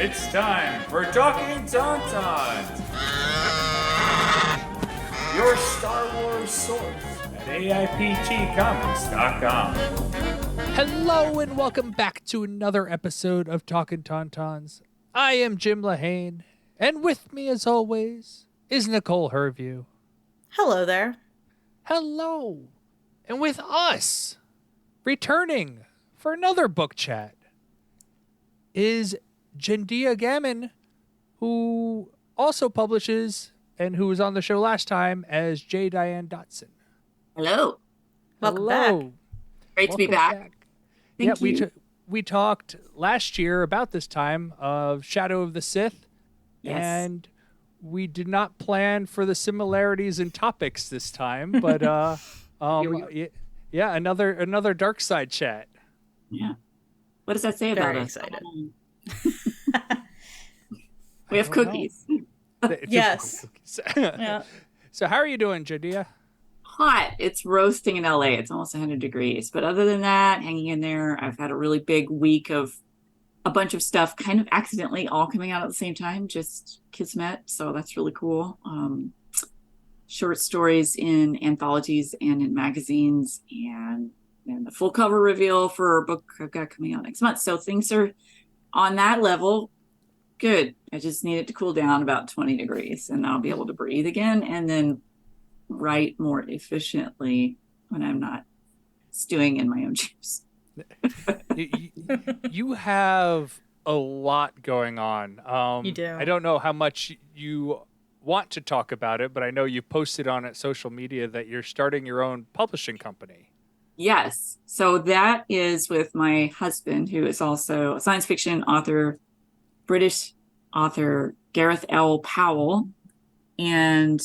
It's time for Talkin Tauntauns, your Star Wars source at AIPTcomics.com. Hello and welcome back to another episode of Talkin Tauntauns. I am Jim Lahane, and with me as always is Nicole Herview. Hello there. Hello. And with us, returning for another book chat, is Jendia Gammon, who also publishes and who was on the show last time as J. Dawson. Hello. Welcome back. Great to be back. Thank you. We talked last year about this time of Shadow of the Sith. Yes. And we did not plan for the similarities in topics this time, but another dark side chat. Yeah. What does that say about Very us? excited. We have cookies. Yes. Yeah. So how are you doing, Jendia? Hot. It's roasting in LA. It's almost 100 degrees. But other than that, hanging in there. I've had a really big week of a bunch of stuff kind of accidentally all coming out at the same time, just kismet. So that's really cool. Short stories in anthologies and in magazines, and the full cover reveal for a book I've got coming out next month. So things are on that level. Good. I just need it to cool down about 20 degrees and I'll be able to breathe again and then write more efficiently when I'm not stewing in my own juice. You have a lot going on. You do. I don't know how much you want to talk about it, but I know you posted on it social media that you're starting your own publishing company. Yes. So that is with my husband, who is also a science fiction author, British author, Gareth L. Powell. And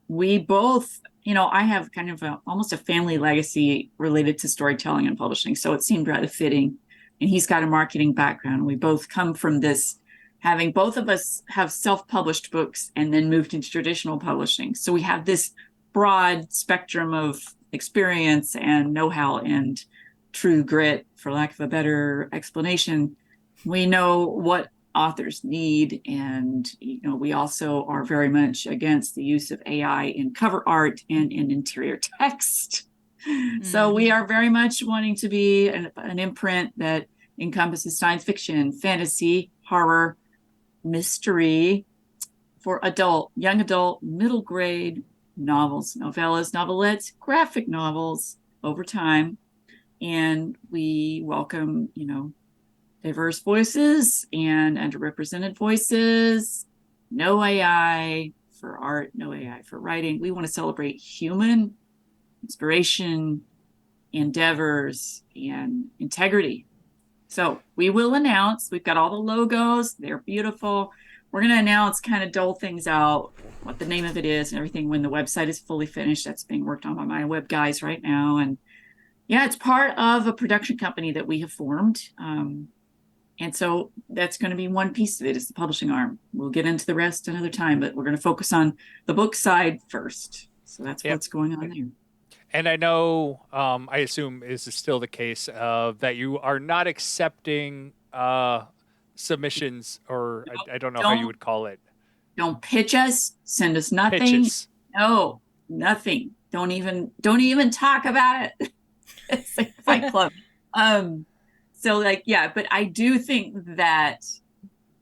we both, I have kind of almost a family legacy related to storytelling and publishing. So it seemed rather fitting. And he's got a marketing background. We both come from this, having both of us have self-published books and then moved into traditional publishing. So we have this broad spectrum of experience and know-how and true grit, for lack of a better explanation. We know what authors need, and we also are very much against the use of AI in cover art and in interior text. So we are very much wanting to be an imprint that encompasses science fiction, fantasy, horror, mystery for adult, young adult, middle grade novels, novellas, novelettes, graphic novels over time. And we welcome, diverse voices and underrepresented voices. No AI for art, no AI for writing. We want to celebrate human inspiration, endeavors, and integrity. So we will announce, we've got all the logos, they're beautiful. We're going to announce, kind of dole things out, what the name of it is and everything when the website is fully finished. That's being worked on by my web guys right now. And yeah, it's part of a production company that we have formed. And so that's going to be one piece of it, is the publishing arm. We'll get into the rest another time, but we're going to focus on the book side first. So that's what's going on there. And I know, I assume is still the case, that you are not accepting submissions, or I don't know how you would call it. Don't pitch us. Send us nothing. Pitches. No, nothing. Don't even talk about it. It's like Fight Club. But I do think that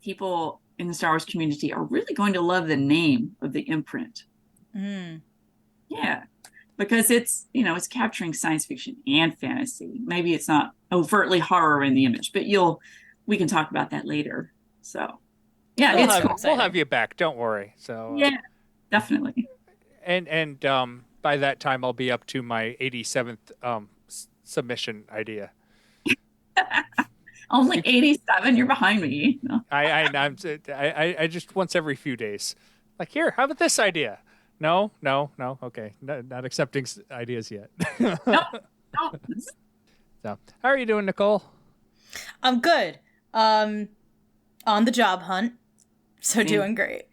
people in the Star Wars community are really going to love the name of the imprint. Yeah, because it's capturing science fiction and fantasy. Maybe it's not overtly horror in the image, but we can talk about that later. So yeah, we'll have you back. Don't worry. So yeah, definitely. And by that time, I'll be up to my 87th submission idea. Only 87. You're behind me. No. I just once every few days. Like, here, how about this idea? No. Okay, not accepting ideas yet. No. So, how are you doing, Nicole? I'm good. On the job hunt, so doing great,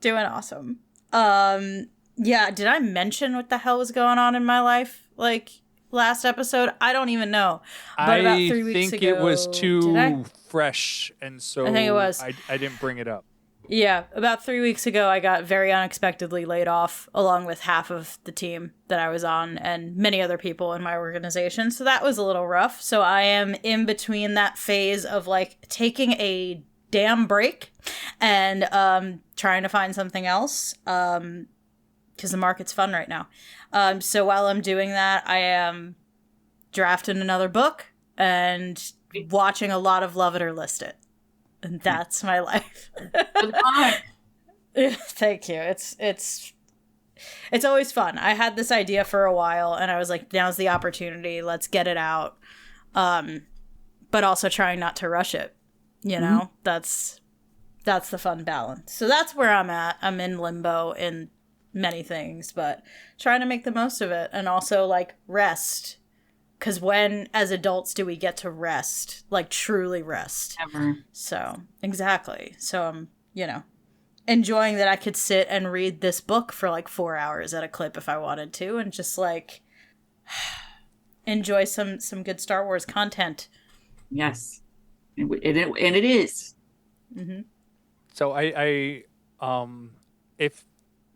doing awesome. Yeah, did I mention what the hell was going on in my life like last episode? I don't even know. But about 3 weeks think ago, it was did I? too fresh, and so I think it was. I didn't bring it up. Yeah, about 3 weeks ago, I got very unexpectedly laid off, along with half of the team that I was on and many other people in my organization. So that was a little rough. So I am in between that phase of like taking a damn break and trying to find something else because the market's fun right now. So while I'm doing that, I am drafting another book and watching a lot of Love It or List It. And that's my life. Thank you. It's always fun. I had this idea for a while, and I was like, now's the opportunity. Let's get it out. But also trying not to rush it. You know, that's the fun balance. So that's where I'm at. I'm in limbo in many things, but trying to make the most of it, and also like rest. Because when, as adults, do we get to rest? Like, truly rest? Never. So, exactly. So, I'm, enjoying that I could sit and read this book for, like, 4 hours at a clip if I wanted to. And just, like, enjoy some good Star Wars content. Yes. And it is. Mm-hmm. So, if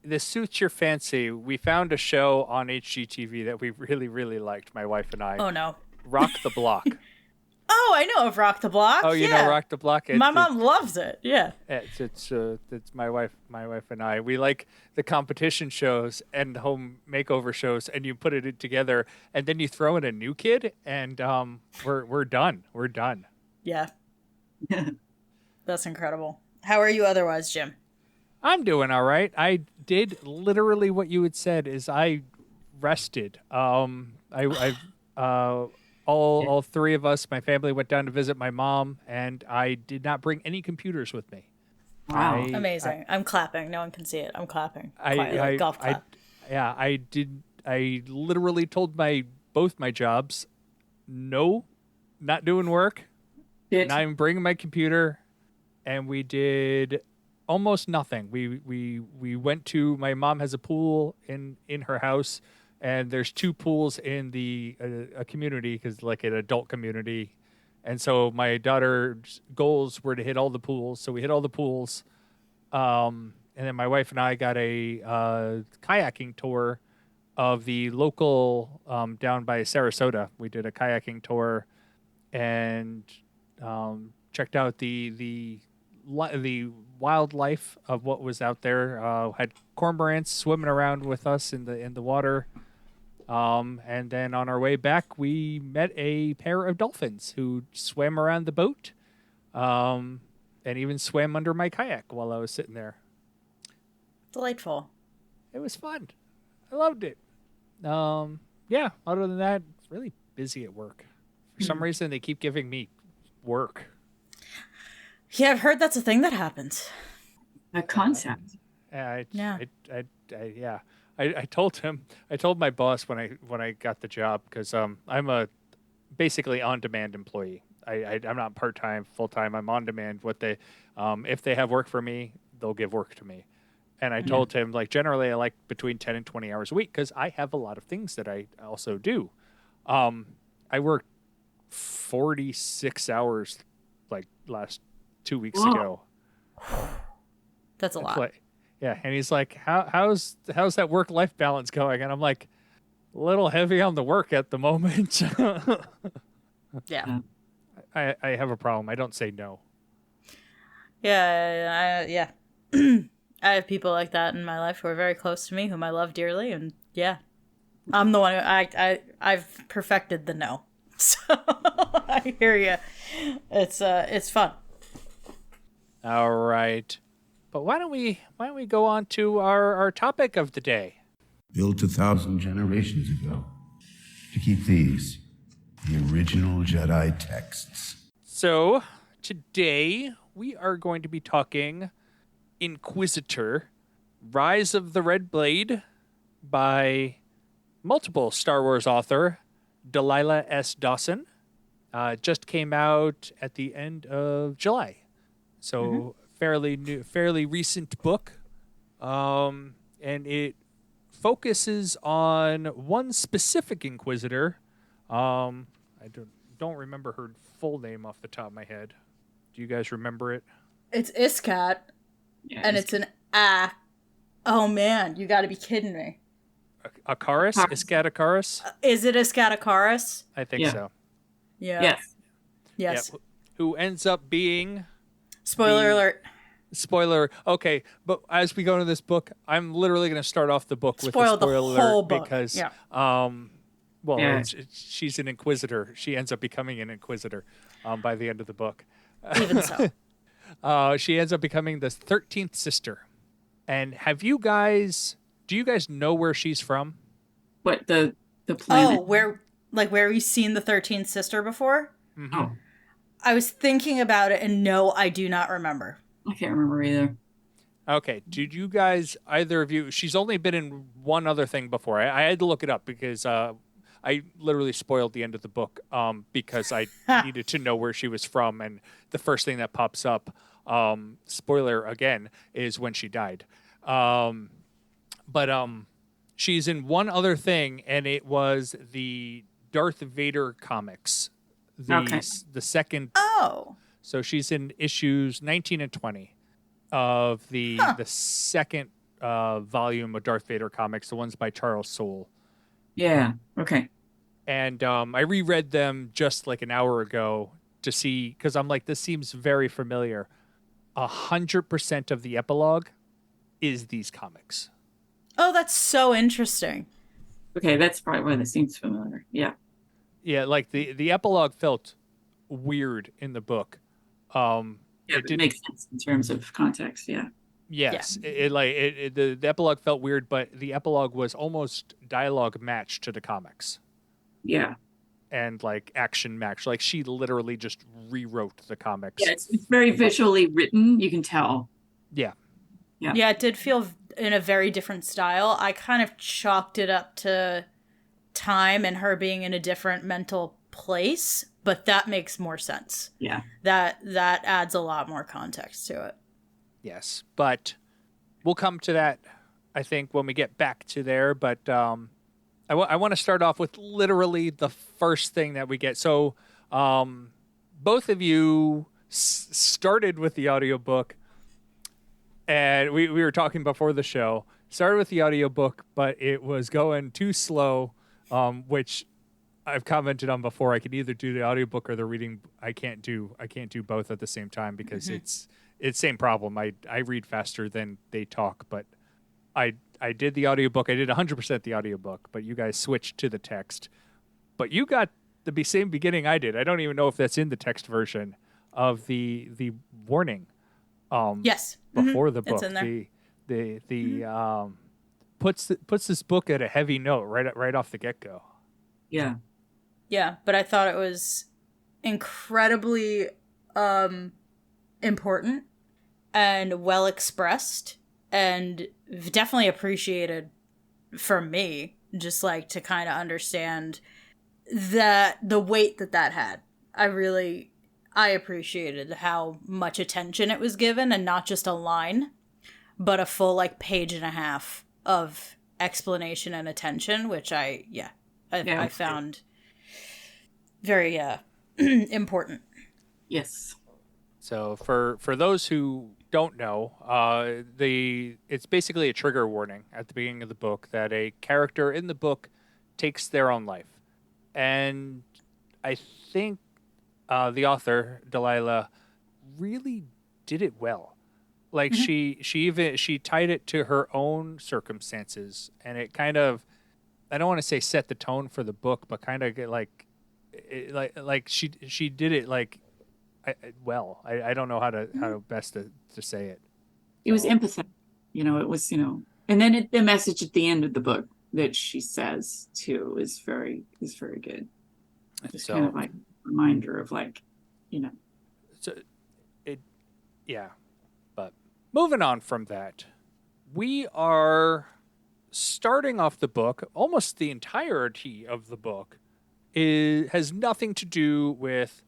this suits your fancy, we found a show on HGTV that we really, really liked, my wife and I. Oh, no. Rock the Block. Oh, I know of Rock the Block. Oh, you know Rock the Block? My mom loves it. Yeah. It's my wife and I. We like the competition shows and the home makeover shows, and you put it together, and then you throw in a new kid, and we're done. We're done. Yeah. That's incredible. How are you otherwise, Jim? I'm doing all right. I did literally what you had said. Is I rested. All three of us, my family, went down to visit my mom, and I did not bring any computers with me. Wow. Amazing. I'm clapping. No one can see it. I'm clapping. Golf clap. I did. I literally told both my jobs, no, not doing work. And I'm bringing my computer, and we did almost nothing. We went to, my mom has a pool in her house, and there's 2 pools in the a community, because like an adult community, and so my daughter's goals were to hit all the pools, so we hit all the pools, and then my wife and I got a kayaking tour of the local down by Sarasota. We did a kayaking tour and checked out the wildlife of what was out there. Had cormorants swimming around with us in the water, and then on our way back we met a pair of dolphins who swam around the boat, and even swam under my kayak while I was sitting there. Delightful. It was fun. I loved it. Yeah, other than that, really busy at work. For some reason they keep giving me work. Yeah, I've heard that's a thing that happens. A concept. I told my boss when I got the job, because I'm a basically on-demand employee. I'm not part-time, full-time. I'm on-demand. If they have work for me, they'll give work to me. And I told him, like, generally I like between 10 and 20 hours a week, because I have a lot of things that I also do. I worked 46 hours like last 2 weeks ago. That's a lot. Yeah, and he's like, how's that work-life balance going? And I'm like, a little heavy on the work at the moment. Yeah. I have a problem. I don't say no. Yeah. I have people like that in my life who are very close to me, whom I love dearly, and yeah, I'm the one who I've perfected the no. So I hear you. It's fun. All right, but why don't we go on to our topic of the day? Built 1,000 generations ago to keep these, the original Jedi texts. So today we are going to be talking Inquisitor, Rise of the Red Blade by multiple Star Wars author Delilah S. Dawson. Just came out at the end of July. So fairly new, fairly recent book. And it focuses on one specific Inquisitor I don't remember her full name off the top of my head. Do you guys remember it? It's Iskat, Yeah, and it's an ah. Oh man, you got to be kidding me. Akaris? Akaris. Iskat Akaris? Is it Iskat? I think Yeah. so. Yeah. Yes. Yes. Yeah, who ends up being... Spoiler alert. Spoiler. Okay, but as we go into this book, I'm literally going to start off the book with Spoil a spoiler the whole alert book. because, Yeah. well, Yeah. she's an Inquisitor. She ends up becoming an Inquisitor by the end of the book. Even so. She ends up becoming the 13th sister. And do you guys know where she's from? What the planet? Oh, where we've seen the 13th sister before? Oh, I was thinking about it, and no, I do not remember. I can't remember either. Okay. Did you guys, either of you, she's only been in one other thing before. I had to look it up because I literally spoiled the end of the book because I needed to know where she was from. And the first thing that pops up, spoiler again, is when she died. But she's in one other thing, and it was the Darth Vader comics. The second. Oh. So she's in issues 19 and 20 of the second volume of Darth Vader comics, the ones by Charles Soule. Yeah. Okay. And I reread them just like an hour ago to see, because I'm like, this seems very familiar. 100% of the epilogue is these comics. Oh, that's so interesting. Okay, that's probably why that seems familiar. Yeah. Yeah, like the epilogue felt weird in the book. Yeah, it makes sense in terms of context. Yeah. Yes, the epilogue felt weird, but the epilogue was almost dialogue matched to the comics. Yeah. And like action match, like she literally just rewrote the comics. Yeah, it's very visually written. You can tell. Yeah. Yeah. Yeah, it did feel in a very different style. I kind of chalked it up to time and her being in a different mental place, but that makes more sense. Yeah. That adds a lot more context to it. Yes, but we'll come to that, I think, when we get back to there. But I want to start off with literally the first thing that we get. So both of you started with the audiobook, and we were talking before the show. Started with the audiobook, but it was going too slow, which I've commented on before. I can either do the audiobook or the reading. I can't do both at the same time because it's same problem. I read faster than they talk, but I did the audiobook. I did 100% the audiobook, but you guys switched to the text. But you got the same beginning I did. I don't even know if that's in the text version of the warning. Yes. Before the book, It's in there. puts this book at a heavy note right off the get go. Yeah. Yeah, but I thought it was incredibly important and well expressed and definitely appreciated for me, just like to kind of understand that the weight that had. I appreciated how much attention it was given, and not just a line, but a full like page and a half of explanation and attention, which I found very important. Yes. So for those who don't know, it's basically a trigger warning at the beginning of the book that a character in the book takes their own life. And I think the author, Delilah, really did it well. Like she tied it to her own circumstances, and it kind of, I don't want to say set the tone for the book, but kind of like she did it like well. I don't know how to best to say it. It was empathetic. It was, and then the message at the end of the book that she says too is very good. It's kind of like a reminder of like, So yeah. But moving on from that, we are starting off the book. Almost the entirety of the book has nothing to do with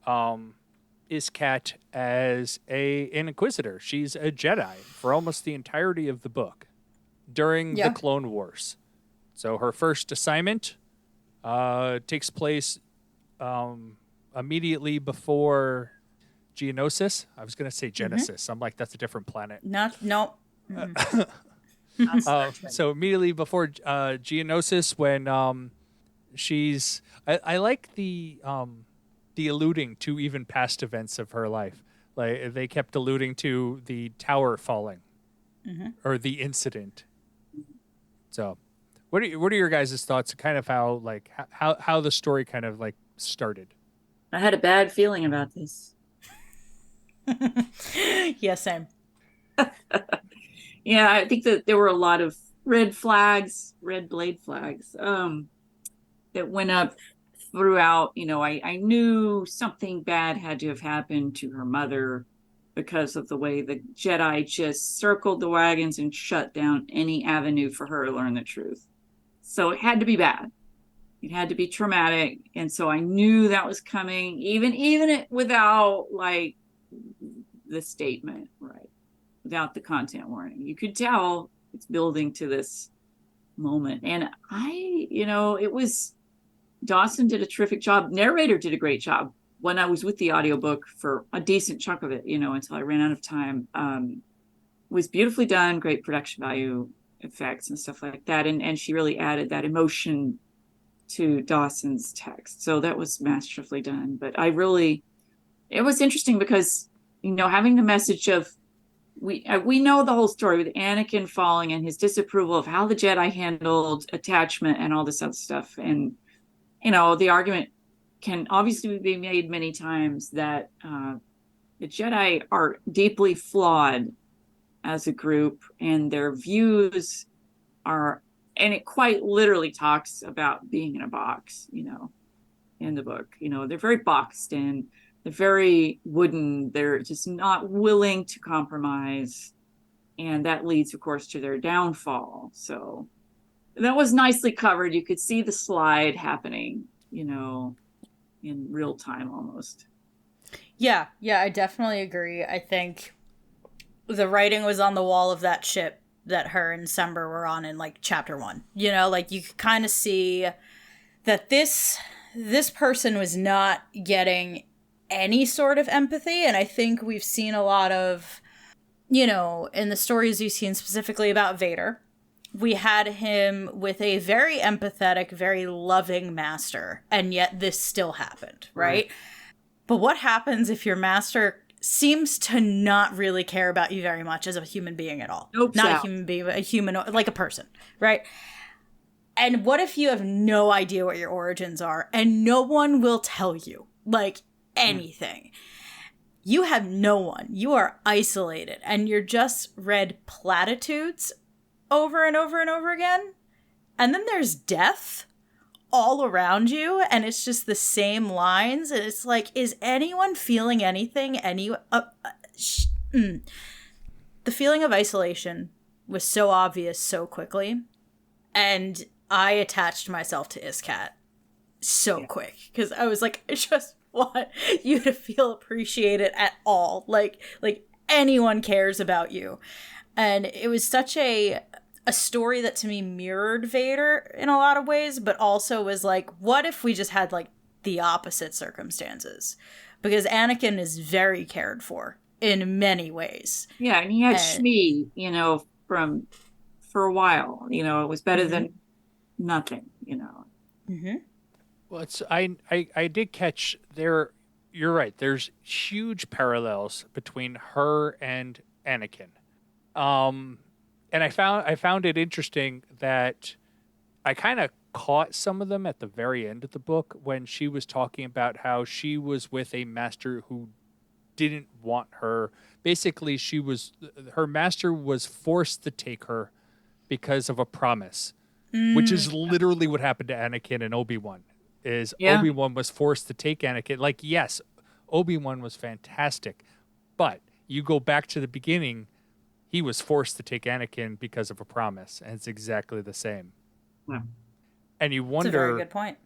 Iskat as an Inquisitor. She's a Jedi for almost the entirety of the book during the Clone Wars. So her first assignment Takes place immediately before Geonosis. I was going to say Genesis. I'm like, that's a different planet. Nope. So immediately before Geonosis, when she's, I like the alluding to even past events of her life. Like they kept alluding to the tower falling, or the incident. So, what are your guys' thoughts? Kind of how the story kind of like started. I had a bad feeling about this. Yeah, same. Yeah, I think that there were a lot of red blade flags, that went up throughout. I knew something bad had to have happened to her mother because of the way the Jedi just circled the wagons and shut down any avenue for her to learn the truth. So it had to be bad. It had to be traumatic. And so I knew that was coming, even without like the statement, right? Without the content warning. You could tell it's building to this moment. And it was, Dawson did a terrific job. Narrator did a great job when I was with the audiobook for a decent chunk of it, until I ran out of time. Was beautifully done, great production value, effects and stuff like that. And she really added that emotion to Dawson's text. So that was masterfully done. But it was interesting because, having the message of, we know the whole story with Anakin falling and his disapproval of how the Jedi handled attachment and all this other stuff. And, the argument can obviously be made many times that the Jedi are deeply flawed as a group, and their views are, and it quite literally talks about being in a box, in the book. They're very boxed in. They're very wooden. They're just not willing to compromise. And that leads, of course, to their downfall. So that was nicely covered. You could see the slide happening, in real time almost. Yeah, I definitely agree. I think the writing was on the wall of that ship that her and Sember were on in like chapter 1. Like you could kind of see that this person was not getting any sort of empathy. And I think we've seen a lot of, in the stories we've seen specifically about Vader, we had him with a very empathetic, very loving master, and yet this still happened, right? But what happens if your master seems to not really care about you very much as a human being at all? Not a human being, but a human, like a person, right? And what if you have no idea what your origins are and no one will tell you, like, anything? You have no one. You are isolated, and you're just read platitudes over and over and over again. And then there's death all around you, and it's just the same lines, and it's like, is anyone feeling anything? The feeling of isolation was so obvious so quickly, and I attached myself to Iskat so quick, because I was like, I just want you to feel appreciated at all, like anyone cares about you. And it was such a story that to me mirrored Vader in a lot of ways, but also was like, what if we just had like the opposite circumstances? Because Anakin is very cared for in many ways. Yeah, and he had Shmi, for a while. It was better than nothing, Well, I did catch there. You're right. There's huge parallels between her and Anakin. And I found it interesting that I kind of caught some of them at the very end of the book when she was talking about how she was with a master who didn't want her. Basically, her master was forced to take her because of a promise, which is literally what happened to Anakin and Obi-Wan. Obi-Wan was forced to take Anakin. Like, yes, Obi-Wan was fantastic, but you go back to the beginning, he was forced to take Anakin because of a promise, and it's exactly the same. Yeah. And you wonder, that's a very good point.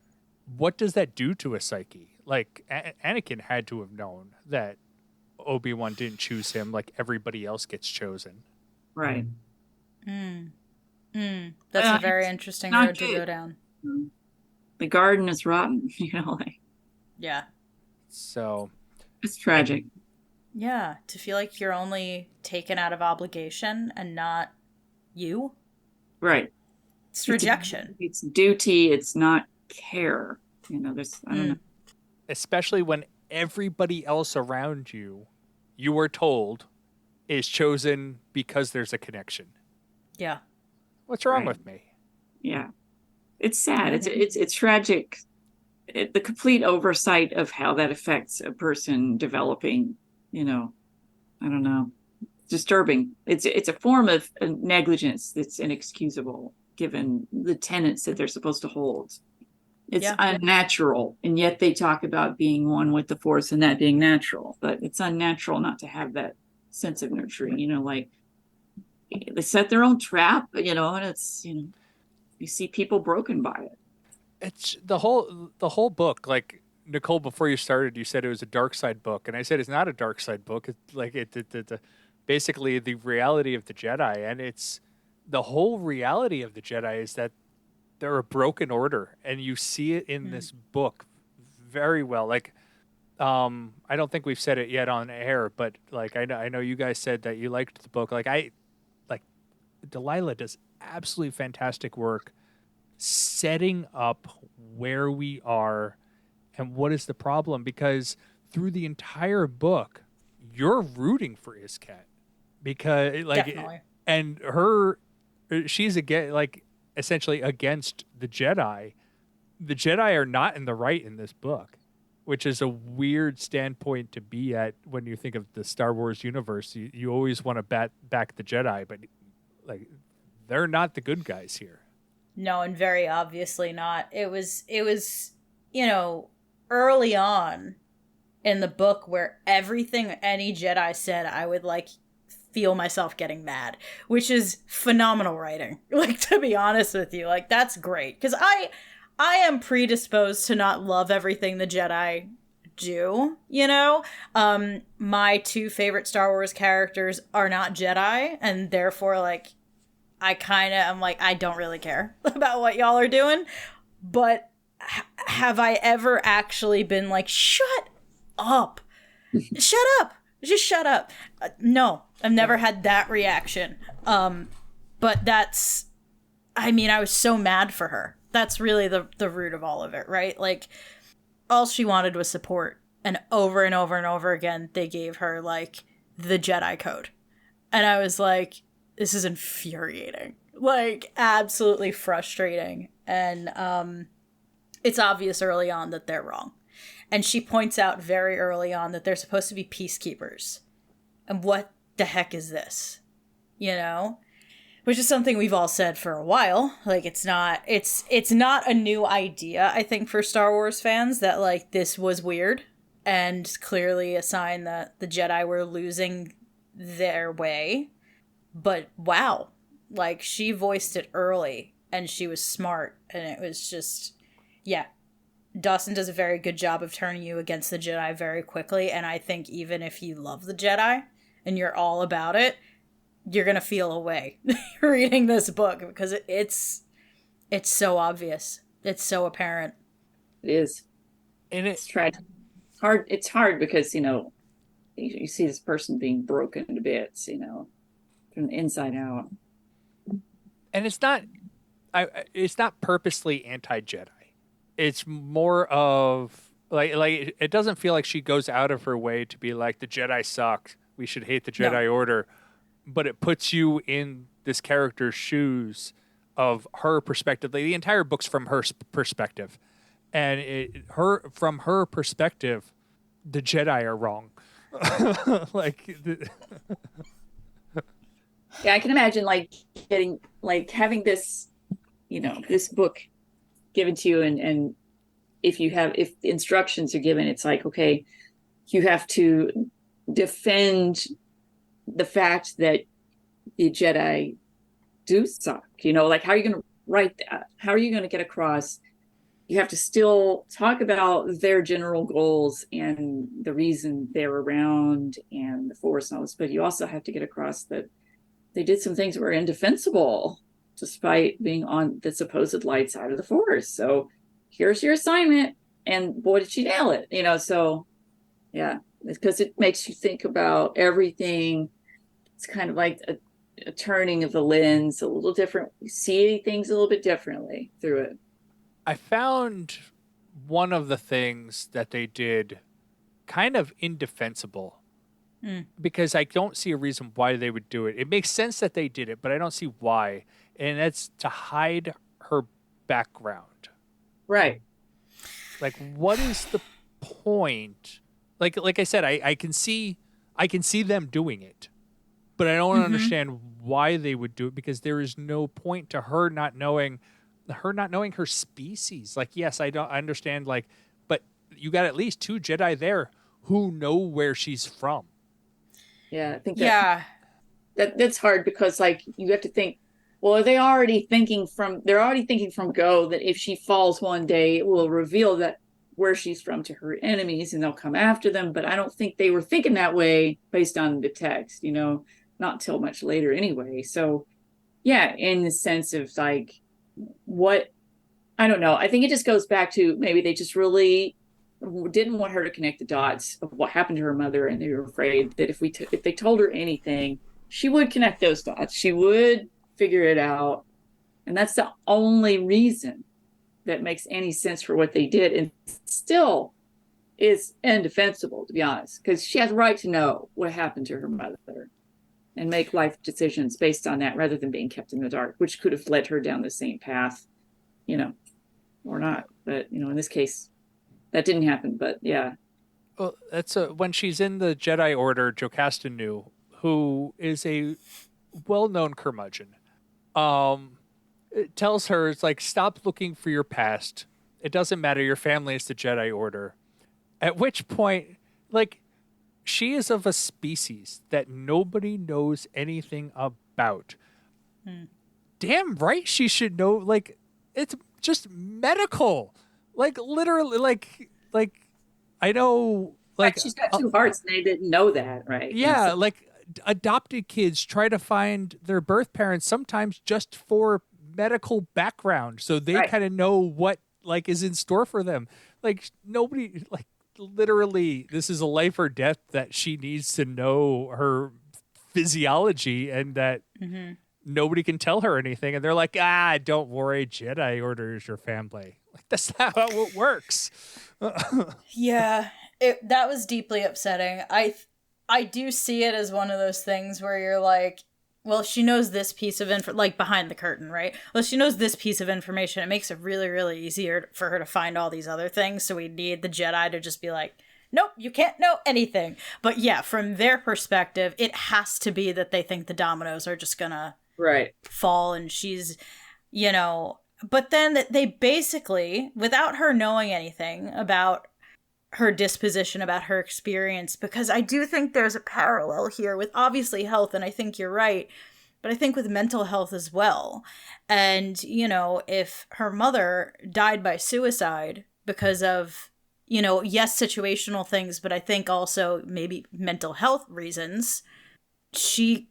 What does that do to a psyche? Like, Anakin had to have known that Obi-Wan didn't choose him like everybody else gets chosen. Right. That's a very interesting road to go down. the garden is rotten, like Yeah. So it's tragic. Yeah. To feel like you're only taken out of obligation and not you. Right. It's rejection. It's duty, it's not care. There's I don't know. especially when everybody else around you, you were told, is chosen because there's a connection. Yeah. What's wrong Right. with me? Yeah. It's sad. It's tragic. The complete oversight of how that affects a person developing, I don't know. Disturbing. It's a form of negligence that's inexcusable given the tenets that they're supposed to hold. It's unnatural, and yet they talk about being one with the Force and that being natural, but it's unnatural not to have that sense of nurturing. Like they set their own trap, and it's you see people broken by it. It's the whole book. Like Nicole, before you started, you said it was a dark side book, and I said it's not a dark side book. It's like basically the reality of the Jedi, and it's the whole reality of the Jedi is that they're a broken order, and you see it in this book very well. Like, I don't think we've said it yet on air, but like I know you guys said that you liked the book. Like Delilah does absolutely fantastic work setting up where we are and what is the problem, because through the entire book you're rooting for Iskat because Definitely. and she's again like essentially against the Jedi. The Jedi are not in the right in this book, which is a weird standpoint to be at when you think of the Star Wars universe. You always want to back the Jedi, but like they're not the good guys here. No, and very obviously not. It was, early on in the book where everything any Jedi said, I would like feel myself getting mad, which is phenomenal writing. Like, to be honest with you, like that's great. Because I am predisposed to not love everything the Jedi do, my two favorite Star Wars characters are not Jedi, and therefore like I'm like, I don't really care about what y'all are doing. But have I ever actually been like, shut up, shut up, just shut up? No, I've never had that reaction. But that's, I was so mad for her. That's really the root of all of it, right? Like, all she wanted was support. And over and over again, they gave her, like, the Jedi code. And I was like, this is infuriating. Like, absolutely frustrating. And it's obvious early on that they're wrong. And she points out very early on that they're supposed to be peacekeepers. And what the heck is this? Which is something we've all said for a while. Like, it's not a new idea, I think, for Star Wars fans, that like this was weird and clearly a sign that the Jedi were losing their way. But wow, like she voiced it early and she was smart, and it was just, yeah. Dawson does a very good job of turning you against the Jedi very quickly, and I think even if you love the Jedi and you're all about it, you're gonna feel a way reading this book because it's so obvious. It's so apparent. It is. And It's tragic. It's hard because, you see this person being broken to bits, from the inside out. and it's not purposely anti-Jedi. It's more of like it doesn't feel like she goes out of her way to be like the Jedi suck. We should hate the Jedi Order. But it puts you in this character's shoes of her perspective. Like, the entire book's from her perspective, and from her perspective, the Jedi are wrong. Yeah, I can imagine having this, this book given to you, and if the instructions are given, it's like, okay, you have to defend the fact that the Jedi do suck, like how are you going to write that? How are you going to get across? You have to still talk about their general goals and the reason they're around and the Force and all this, but you also have to get across that they did some things that were indefensible despite being on the supposed light side of the Force. So here's your assignment, and boy, did she nail it, so yeah, because it makes you think about everything. It's kind of like a turning of the lens, a little different. You see things a little bit differently through it. I found one of the things that they did kind of indefensible because I don't see a reason why they would do it. It makes sense that they did it, but I don't see why. And that's to hide her background. Right. Like, what is the point? Like I said, I can see them doing it, but I don't understand why they would do it, because there is no point to her not knowing her species. Like, yes, I understand, like, but you got at least 2 Jedi there who know where she's from. Yeah, I think that's hard, because like you have to think, well, they're already thinking from go that if she falls one day, it will reveal that where she's from to her enemies and they'll come after them. But I don't think they were thinking that way based on the text, not till much later anyway. So yeah, in the sense of like, what, I don't know. I think it just goes back to maybe they just really didn't want her to connect the dots of what happened to her mother, and they were afraid that if they told her anything, she would connect those dots. She would figure it out, and that's the only reason that makes any sense for what they did, and still is indefensible, to be honest, because she has the right to know what happened to her mother and make life decisions based on that, rather than being kept in the dark, which could have led her down the same path, or not. But in this case, that didn't happen. But yeah. Well, that's when she's in the Jedi Order, Jocasta knew, who is a well-known curmudgeon. It tells her, it's like, stop looking for your past. It doesn't matter. Your family is the Jedi Order. At which point, like, she is of a species that nobody knows anything about. Damn right she should know. Like, it's just medical. Like, literally, like I know, like, she's got 2 hearts, and they didn't know that, right? Yeah, like, adopted kids try to find their birth parents sometimes just for medical background, so they kind of know what, like, is in store for them. Like, nobody, like, literally, this is a life or death that she needs to know her physiology, and that nobody can tell her anything. And they're like, don't worry, Jedi Order is your family. Like, that's not how it works. Yeah, that was deeply upsetting. I do see it as one of those things where you're like, well, she knows this piece of info, like behind the curtain, right? Well, she knows this piece of information. It makes it really, really easier for her to find all these other things. So we need the Jedi to just be like, nope, you can't know anything. But yeah, from their perspective, it has to be that they think the dominoes are just gonna fall, and she's, but then they basically, without her knowing anything about her disposition, about her experience, because I do think there's a parallel here with obviously health, and I think you're right, but I think with mental health as well. And, if her mother died by suicide because of, yes, situational things, but I think also maybe mental health reasons, she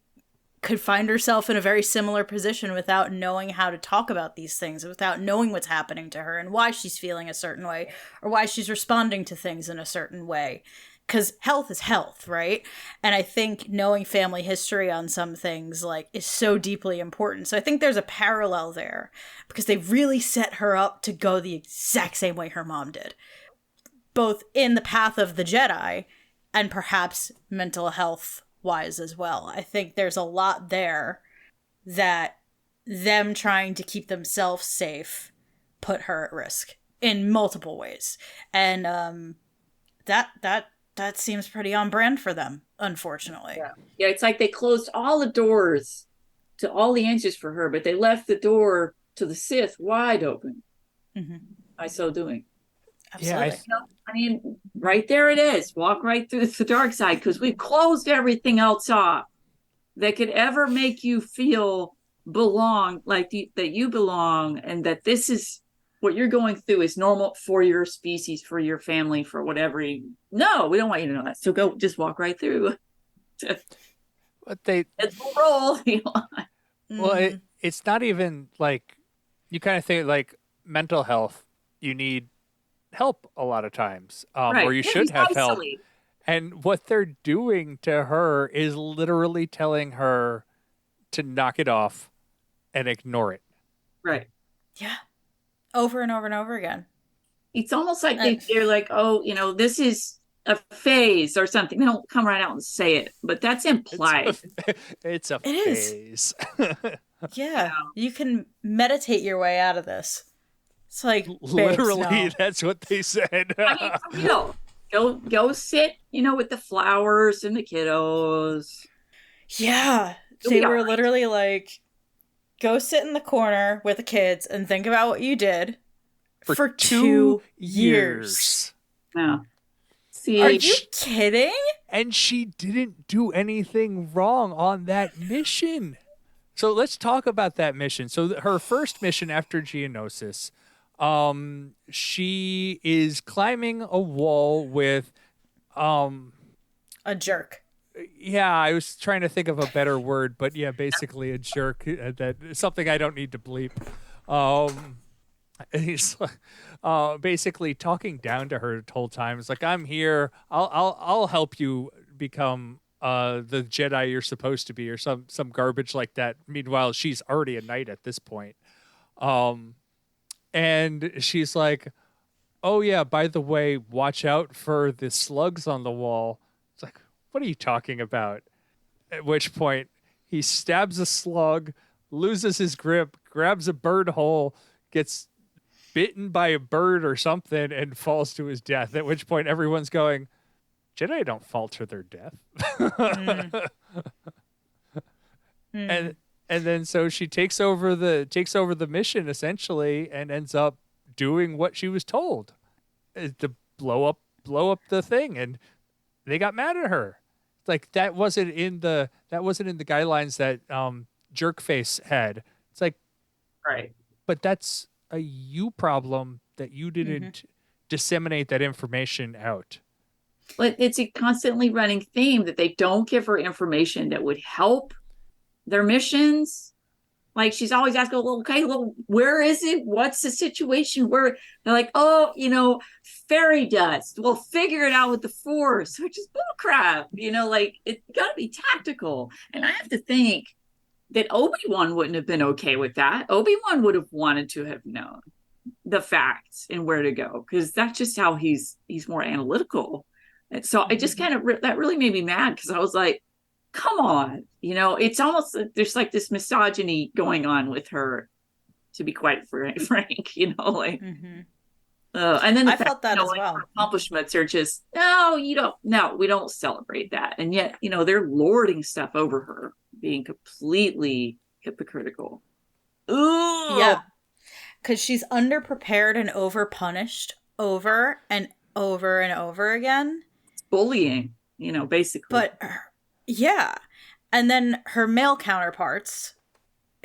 could find herself in a very similar position without knowing how to talk about these things, without knowing what's happening to her and why she's feeling a certain way or why she's responding to things in a certain way. Because health is health, right? And I think knowing family history on some things, like, is so deeply important. So I think there's a parallel there, because they really set her up to go the exact same way her mom did, both in the path of the Jedi and perhaps mental health wise as well. I think there's a lot there that them trying to keep themselves safe put her at risk in multiple ways. And that seems pretty on brand for them, unfortunately. Yeah, it's like they closed all the doors to all the answers for her, but they left the door to the Sith wide open by so doing. Absolutely. Yeah, I mean, right there it is. Walk right through the dark side, because we closed everything else off that could ever make you feel belong, like that you belong, and that this is what you're going through is normal for your species, for your family, for whatever. No, we don't want you to know that. So just walk right through. but It's a roll. well, it's not even like, you kind of think like mental health. you need help a lot of times, Right. or you Yeah, should he's have help. isolated. And what they're doing to her is literally telling her to knock it off and ignore it. Right. Yeah. Over and over and over again. It's almost like they're like, oh, this is a phase or something. They don't come right out and say it, but that's implied. It's a It is. phase. Yeah. You can meditate your way out of this. It's like, Literally, babes, no. that's what they said. I mean, for real. Go sit, with the flowers and the kiddos. Yeah. You'll They be were all right. literally like, go sit in the corner with the kids and think about what you did for 2 years. Yeah. See, Are you kidding? And she didn't do anything wrong on that mission. So let's talk about that mission. So her first mission after Geonosis, she is climbing a wall with, A jerk. yeah, I was trying to think of a better word, but yeah, basically a jerk. That something I don't need to bleep. He's basically talking down to her the whole time. It's like, I'm here. I'll help you become the Jedi you're supposed to be, or some garbage like that. Meanwhile, she's already a knight at this point. And she's like, oh yeah, by the way, watch out for the slugs on the wall. It's like, what are you talking about? At which point he stabs a slug, loses his grip, grabs a bird hole, gets bitten by a bird or something, and falls to his death. At which point everyone's going, Jedi don't fall to their death. And then so she takes over the mission essentially, and ends up doing what she was told, to blow up the thing, and they got mad at her. Like that wasn't in the guidelines that Jerkface had. It's like, right. but that's a you problem that you didn't disseminate that information out. But it's a constantly running theme that they don't give her information that would help their missions. Like she's always asking, well, okay, well, where is it? What's the situation? Where they're like, oh, fairy dust. We'll figure it out with the Force, which is bullcrap. Like it's got to be tactical. And I have to think that Obi-Wan wouldn't have been okay with that. Obi-Wan would have wanted to have known the facts and where to go, because that's just how he's more analytical. And so I just kind of that really made me mad, because I was like, come on, it's almost there's like this misogyny going on with her, to be quite frank, like. And then I felt that as well. Her accomplishments are just we don't celebrate that, and yet they're lording stuff over her, being completely hypocritical. Ooh, Yeah, because she's underprepared and overpunished over and over and over again. it's bullying, basically. But yeah, and then her male counterparts,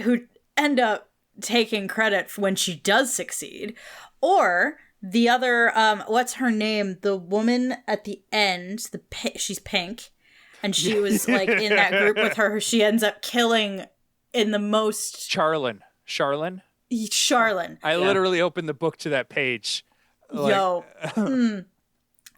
who end up taking credit for when she does succeed, or the other, what's her name? The woman at the end, she's pink, and she was like in that group with her. She ends up killing in the most. Charlene. I literally opened the book to that page. Yo.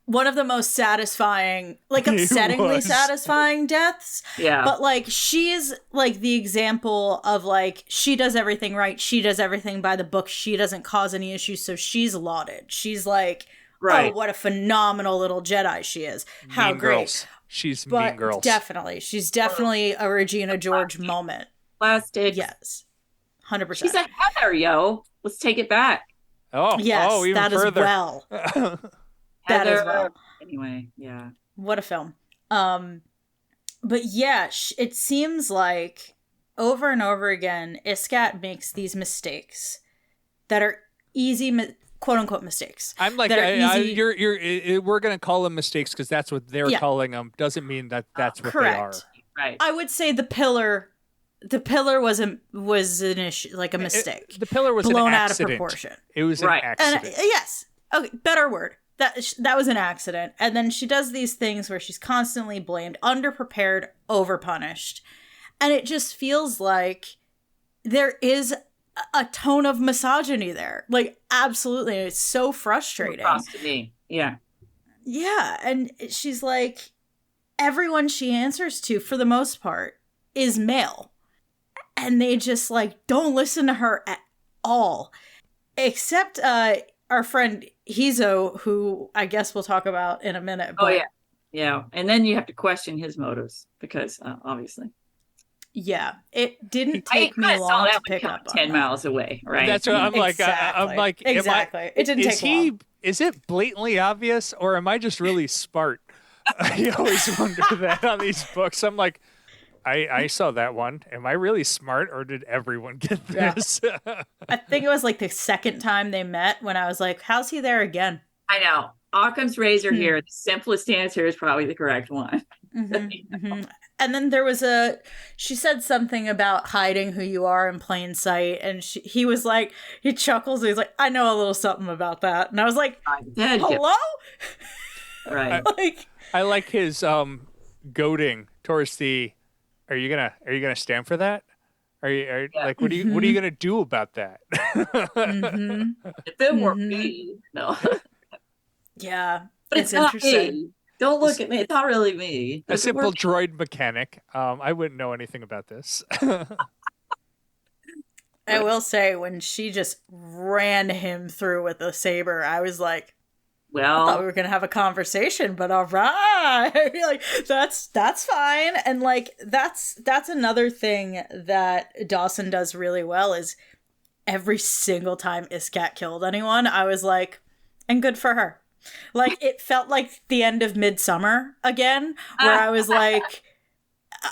One of the most satisfying, like upsettingly satisfying deaths. Yeah. But like she's like the example of like she does everything right. She does everything by the book. She doesn't cause any issues. So she's lauded. She's like, Right. oh, what a phenomenal little Jedi she is. How Mean great. Girls. She's But Mean Girls. definitely. She's definitely a Regina George moment. Plastic. Yes. 100%. She's a Heather, yo. Let's take it back. yes, even that further. as well. That as well. Anyway, yeah. What a film. But yeah, it seems like over and over again, Iskat makes these mistakes that are easy, quote unquote mistakes. I'm like, that are easy. we're gonna call them mistakes because that's what they're calling them. Doesn't mean that that's what correct. they are. Right. I would say the pillar was an issue, like a mistake. The pillar was blown an out of accident. proportion. It was Right. an And accident. yes, okay, better word. That was an accident. And then she does these things where she's constantly blamed, underprepared, overpunished. And it just feels like there is a tone of misogyny there. Like, absolutely. It's so frustrating. Across to me. Yeah. Yeah. And she's like, everyone she answers to, for the most part, is male. And they just, like, don't listen to her at all. Except our friend Hizo, who I guess we'll talk about in a minute. But, yeah. And then you have to question his motives because obviously. Yeah, it didn't take me long to pick up on 10 that. miles away, right? That's what I'm like. Exactly. I'm like, exactly. It didn't take long. Is it blatantly obvious, or am I just really smart? I always wonder that on these books. I'm like, I saw that one. Am I really smart, or did everyone get this? Yeah. I think it was like the second time they met when I was like, how's he there again? I know. Occam's razor here. The simplest answer is probably the correct one. And then there was she said something about hiding who you are in plain sight. And he was like, he chuckles. He's like, I know a little something about that. And I was like, hello? Right. I like his goading towards the, are you gonna stand for that? Like, what are you gonna do about that? If it were me, no. Yeah. But it's not me. Don't look at me. It's not really me. A simple droid mechanic. I wouldn't know anything about this. I will say, when she just ran him through with the saber, I was like, well, I thought we were gonna have a conversation, but all right. Like, that's fine. And like that's another thing that Dawson does really well is every single time Iskat killed anyone, I was like, and good for her. Like, it felt like the end of Midsummer again, where I was like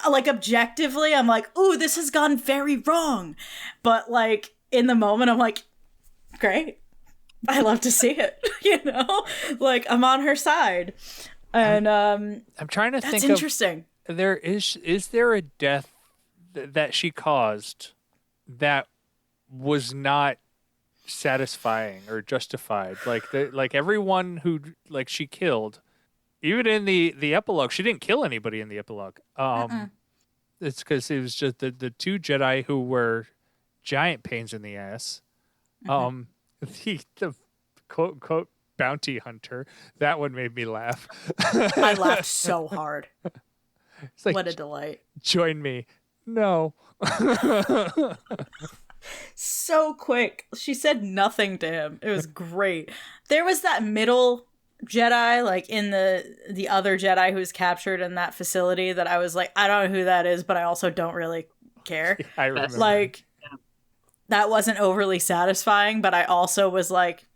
objectively, I'm like, ooh, this has gone very wrong. But like in the moment, I'm like, great. I love to see it, like I'm on her side. And I'm trying to think. That's interesting. Is there a death that she caused that was not satisfying or justified? Like everyone who like she killed, even in the epilogue, she didn't kill anybody in the epilogue. It's because it was just the two Jedi who were giant pains in the ass. The quote unquote bounty hunter, that one made me laugh. I laughed so hard. It's like, what a delight. Join me. No. So quick. She said nothing to him. It was great. There was that middle Jedi, like in the other Jedi who was captured in that facility, that I was like, I don't know who that is, but I also don't really care. I remember. Like, that wasn't overly satisfying, but I also was like,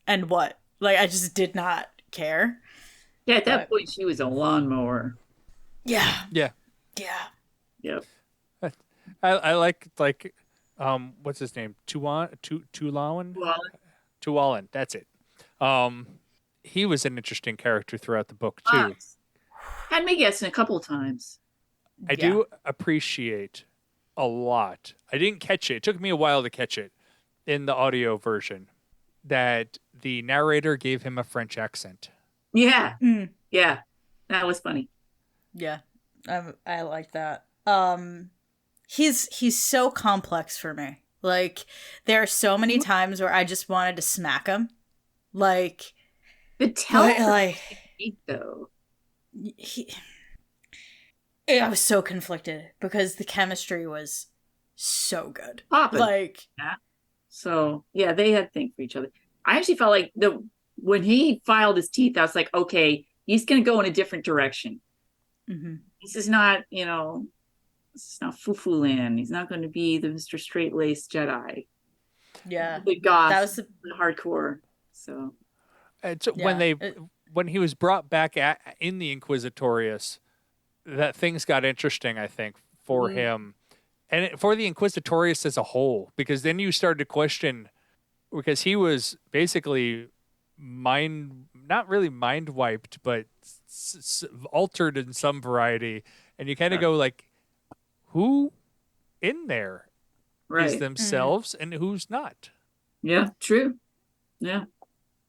and what? Like, I just did not care. Yeah, at that point, she was a lawnmower. Yeah. Yeah. Yeah. Yep. I like what's his name? Tualan? Tualan, that's it. He was an interesting character throughout the book too. Had me guessing a couple of times. I do appreciate a lot. I didn't catch it. It took me a while to catch it in the audio version, that the narrator gave him a French accent. Yeah. Yeah. That was funny. Yeah. I like that. He's so complex for me. Like, there are so many times where I just wanted to smack him. Like, but tell me, like, though. I was so conflicted because the chemistry was so good. Poppin'. Like, yeah. So yeah, they had things for each other. I actually felt like when he filed his teeth, I was like, okay, he's going to go in a different direction. Mm-hmm. This is not, this is not Foo-Foo Land. He's not going to be the Mr. Straight-Laced Jedi. Yeah. The goth, that was the hardcore. So, when he was brought back in the Inquisitorius, that things got interesting, I think, for him. And for the Inquisitorius as a whole, because then you started to question, because he was basically not really mind wiped, but altered in some variety. And you kind of go like, who in there is themselves and who's not? Yeah, true. Yeah.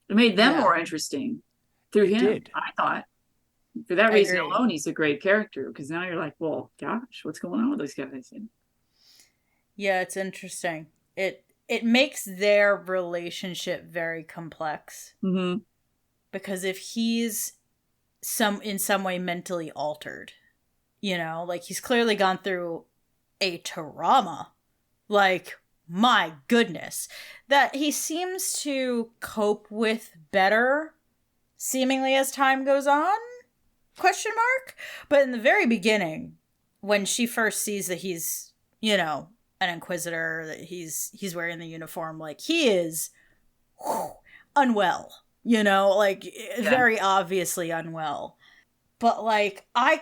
It made them more interesting through him, I thought. For that reason alone, he's a great character, because now you're like, well, gosh, what's going on with those guys? Yeah, it's interesting. It makes their relationship very complex. Mm-hmm. Because if he's in some way mentally altered, like he's clearly gone through a trauma. Like, my goodness. That he seems to cope with better, seemingly as time goes on? Question mark? But in the very beginning, when she first sees that he's, an Inquisitor, that he's wearing the uniform, like, he is unwell, very obviously unwell. But, like, I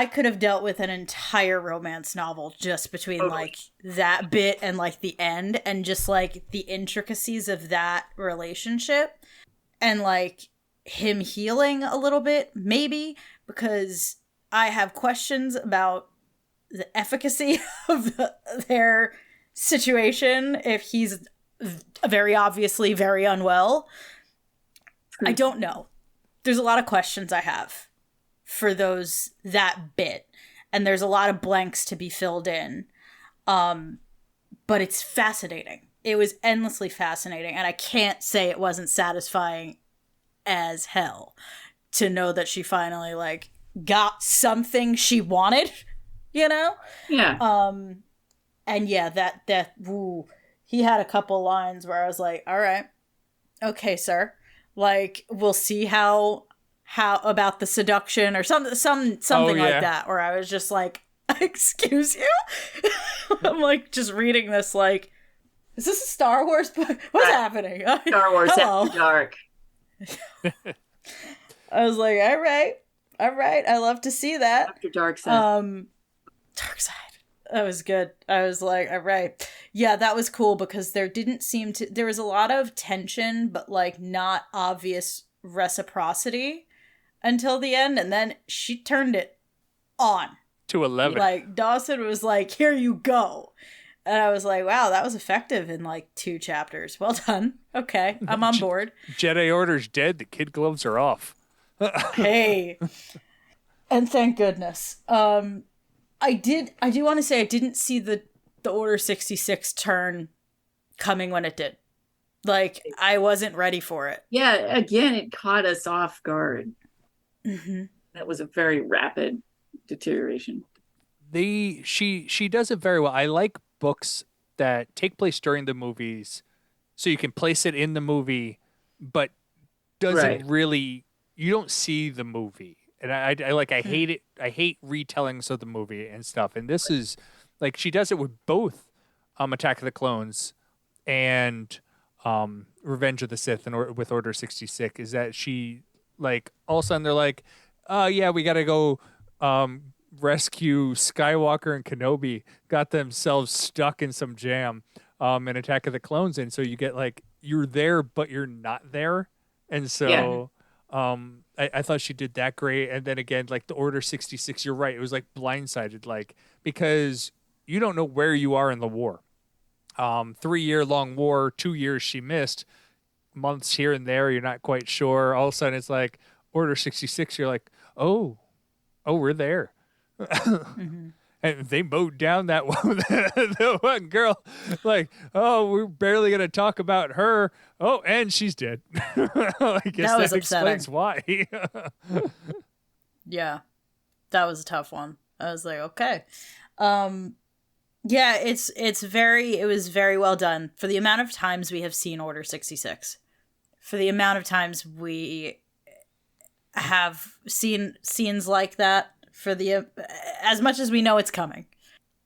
could have dealt with an entire romance novel just between, like, that bit and, like, the end, and just, like, the intricacies of that relationship, and, like, him healing a little bit, maybe, because I have questions about the efficacy of their situation if he's very obviously very unwell. I don't know. There's a lot of questions I have for that bit, and there's a lot of blanks to be filled in. But it's fascinating. It was endlessly fascinating, and I can't say it wasn't satisfying as hell to know that she finally, like, got something she wanted, Yeah. And yeah, that he had a couple lines where I was like, all right, okay, sir, like, we'll see how about the seduction or something like that, where I was just like, excuse you. I'm like, just reading this, like, is this a Star Wars book? What's happening? Star Wars After Dark. I was like, all right, I love to see that. After Dark Side. Dark Side. That was good. I was like, all right. Yeah, that was cool because there was a lot of tension, but, like, not obvious reciprocity until the end, and then she turned it on. To 11. Like, Dawson was like, here you go. And I was like, wow, that was effective in, like, 2 chapters. Well done. Okay, I'm on board. Jedi Order's dead. The kid gloves are off. Hey. And thank goodness. I do want to say I didn't see the Order 66 turn coming when it did. Like, I wasn't ready for it. Yeah, again, it caught us off guard. Mm-hmm. That was a very rapid deterioration. She does it very well. I like books that take place during the movies, so you can place it in the movie, but doesn't really, you don't see the movie. And I hate it. I hate retellings of the movie and stuff. And this is, like, she does it with both Attack of the Clones and Revenge of the Sith and with Order 66, is that she, like, all of a sudden they're like, oh yeah, we got to go rescue Skywalker and Kenobi, got themselves stuck in some jam in Attack of the Clones. And so you get, like, you're there, but you're not there. And so I thought she did that great. And then again, like, the Order 66, you're right. It was like blindsided, like, because you don't know where you are in the war. 3-year-long war, 2 years she missed, months here and there, you're not quite sure. All of a sudden it's like Order 66, you're like, oh, we're there. Mm-hmm. And they mowed down that one girl, like, oh, we're barely going to talk about her. Oh, and she's dead. I guess that explains why. Yeah, that was a tough one. I was like, okay. Yeah, it was very well done for the amount of times we have seen Order 66. For the amount of times we have seen scenes like that, for the as much as we know it's coming.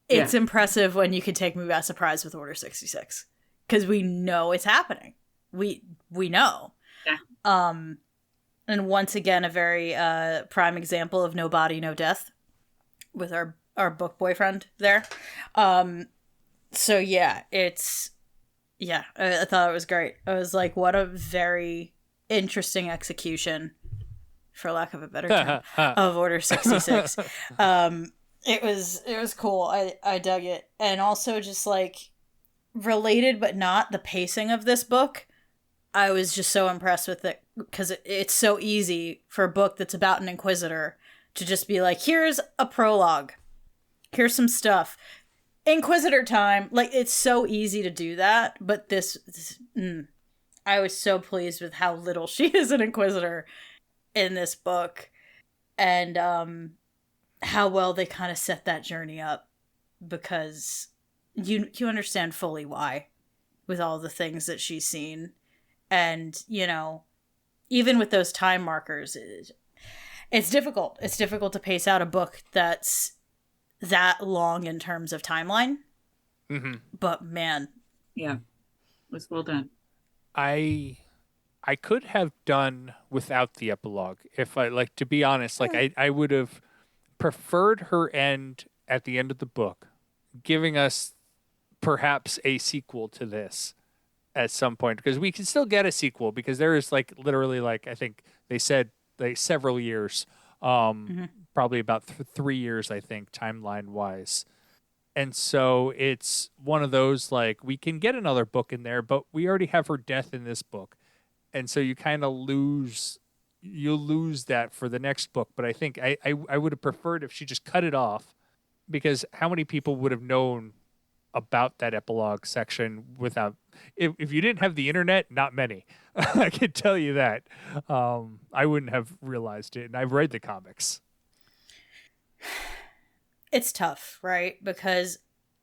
It's impressive when you can take me by surprise with Order 66, because we know it's happening. We know. Yeah. And once again, a very prime example of no body, no death with our book boyfriend there. So yeah, I thought it was great. I was like, what a very interesting execution, for lack of a better term, of Order 66. It was cool. I dug it. And also just, like, related but not, the pacing of this book, I was just so impressed with it, because it's so easy for a book that's about an Inquisitor to just be like, here's a prologue, here's some stuff, Inquisitor time. Like, it's so easy to do that, but I was so pleased with how little she is an Inquisitor in this book, and how well they kind of set that journey up, because you understand fully why, with all the things that she's seen. And, you know, even with those time markers, it's difficult. It's difficult to pace out a book that's that long in terms of timeline. Mm-hmm. But man, Yeah, it was well done. I could have done without the epilogue. If I, like, to be honest, like, I would have preferred her end at the end of the book, giving us perhaps a sequel to this at some point, because we can still get a sequel, because there is, like, literally, like, I think they said, like, several years, probably about 3 years, I think, timeline wise. And so it's one of those, like, we can get another book in there, but we already have her death in this book. And so you kind of lose that for the next book. But I think I would have preferred if she just cut it off, because how many people would have known about that epilogue section without, if you didn't have the internet? Not many. I can tell you that. I wouldn't have realized it. And I've read the comics. it's tough, right? Because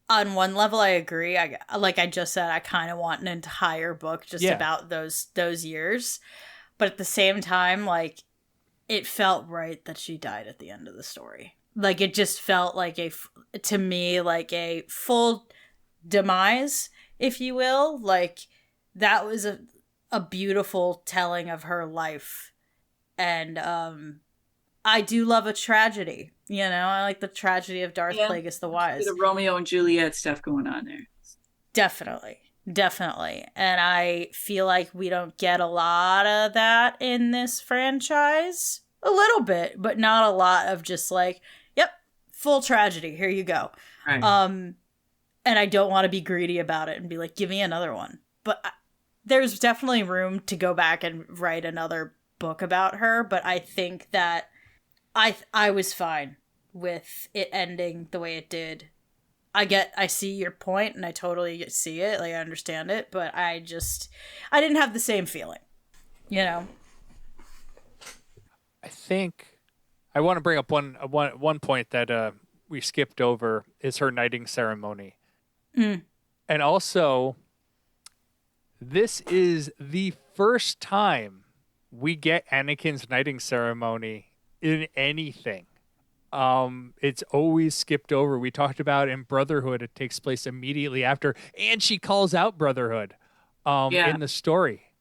on one level, I agree. Like I just said, I kind of want an entire book just about those years. But at the same time, like, it felt right that she died at the end of the story. Like, it just felt like to me, like a full demise, if you will. Like, that was a beautiful telling of her life. And I do love a tragedy. You know, I like the tragedy of Darth Plagueis the Wise. The Romeo and Juliet stuff going on there. Definitely. And I feel like we don't get a lot of that in this franchise. A little bit, but not a lot of just like, yep, full tragedy. Here you go. Right. And I don't want to be greedy about it and be like, give me another one. But there's definitely room to go back and write another book about her. But I think that I was fine with it ending the way it did. I see your point, and I totally see it. Like, I understand it, but I didn't have the same feeling, you know? I think I want to bring up one point that we skipped over, is her knighting ceremony. And also, this is the first time we get Anakin's knighting ceremony in anything. It's always skipped over. We talked about in Brotherhood, it takes place immediately after, and she calls out Brotherhood in the story.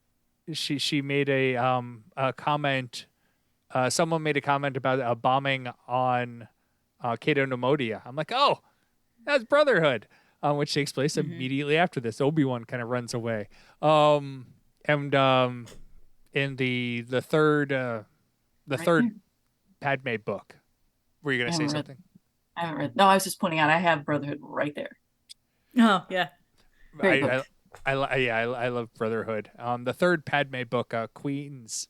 She made a comment. Someone made a comment about a bombing on Cato Nemodia. I'm like, oh, that's Brotherhood, which takes place immediately after this. Obi-Wan kind of runs away. And in the third Padme book. Were you going to say something? I haven't read. No, I was just pointing out I have Brotherhood right there. Oh, yeah. I love Brotherhood. The third Padme book, Queen's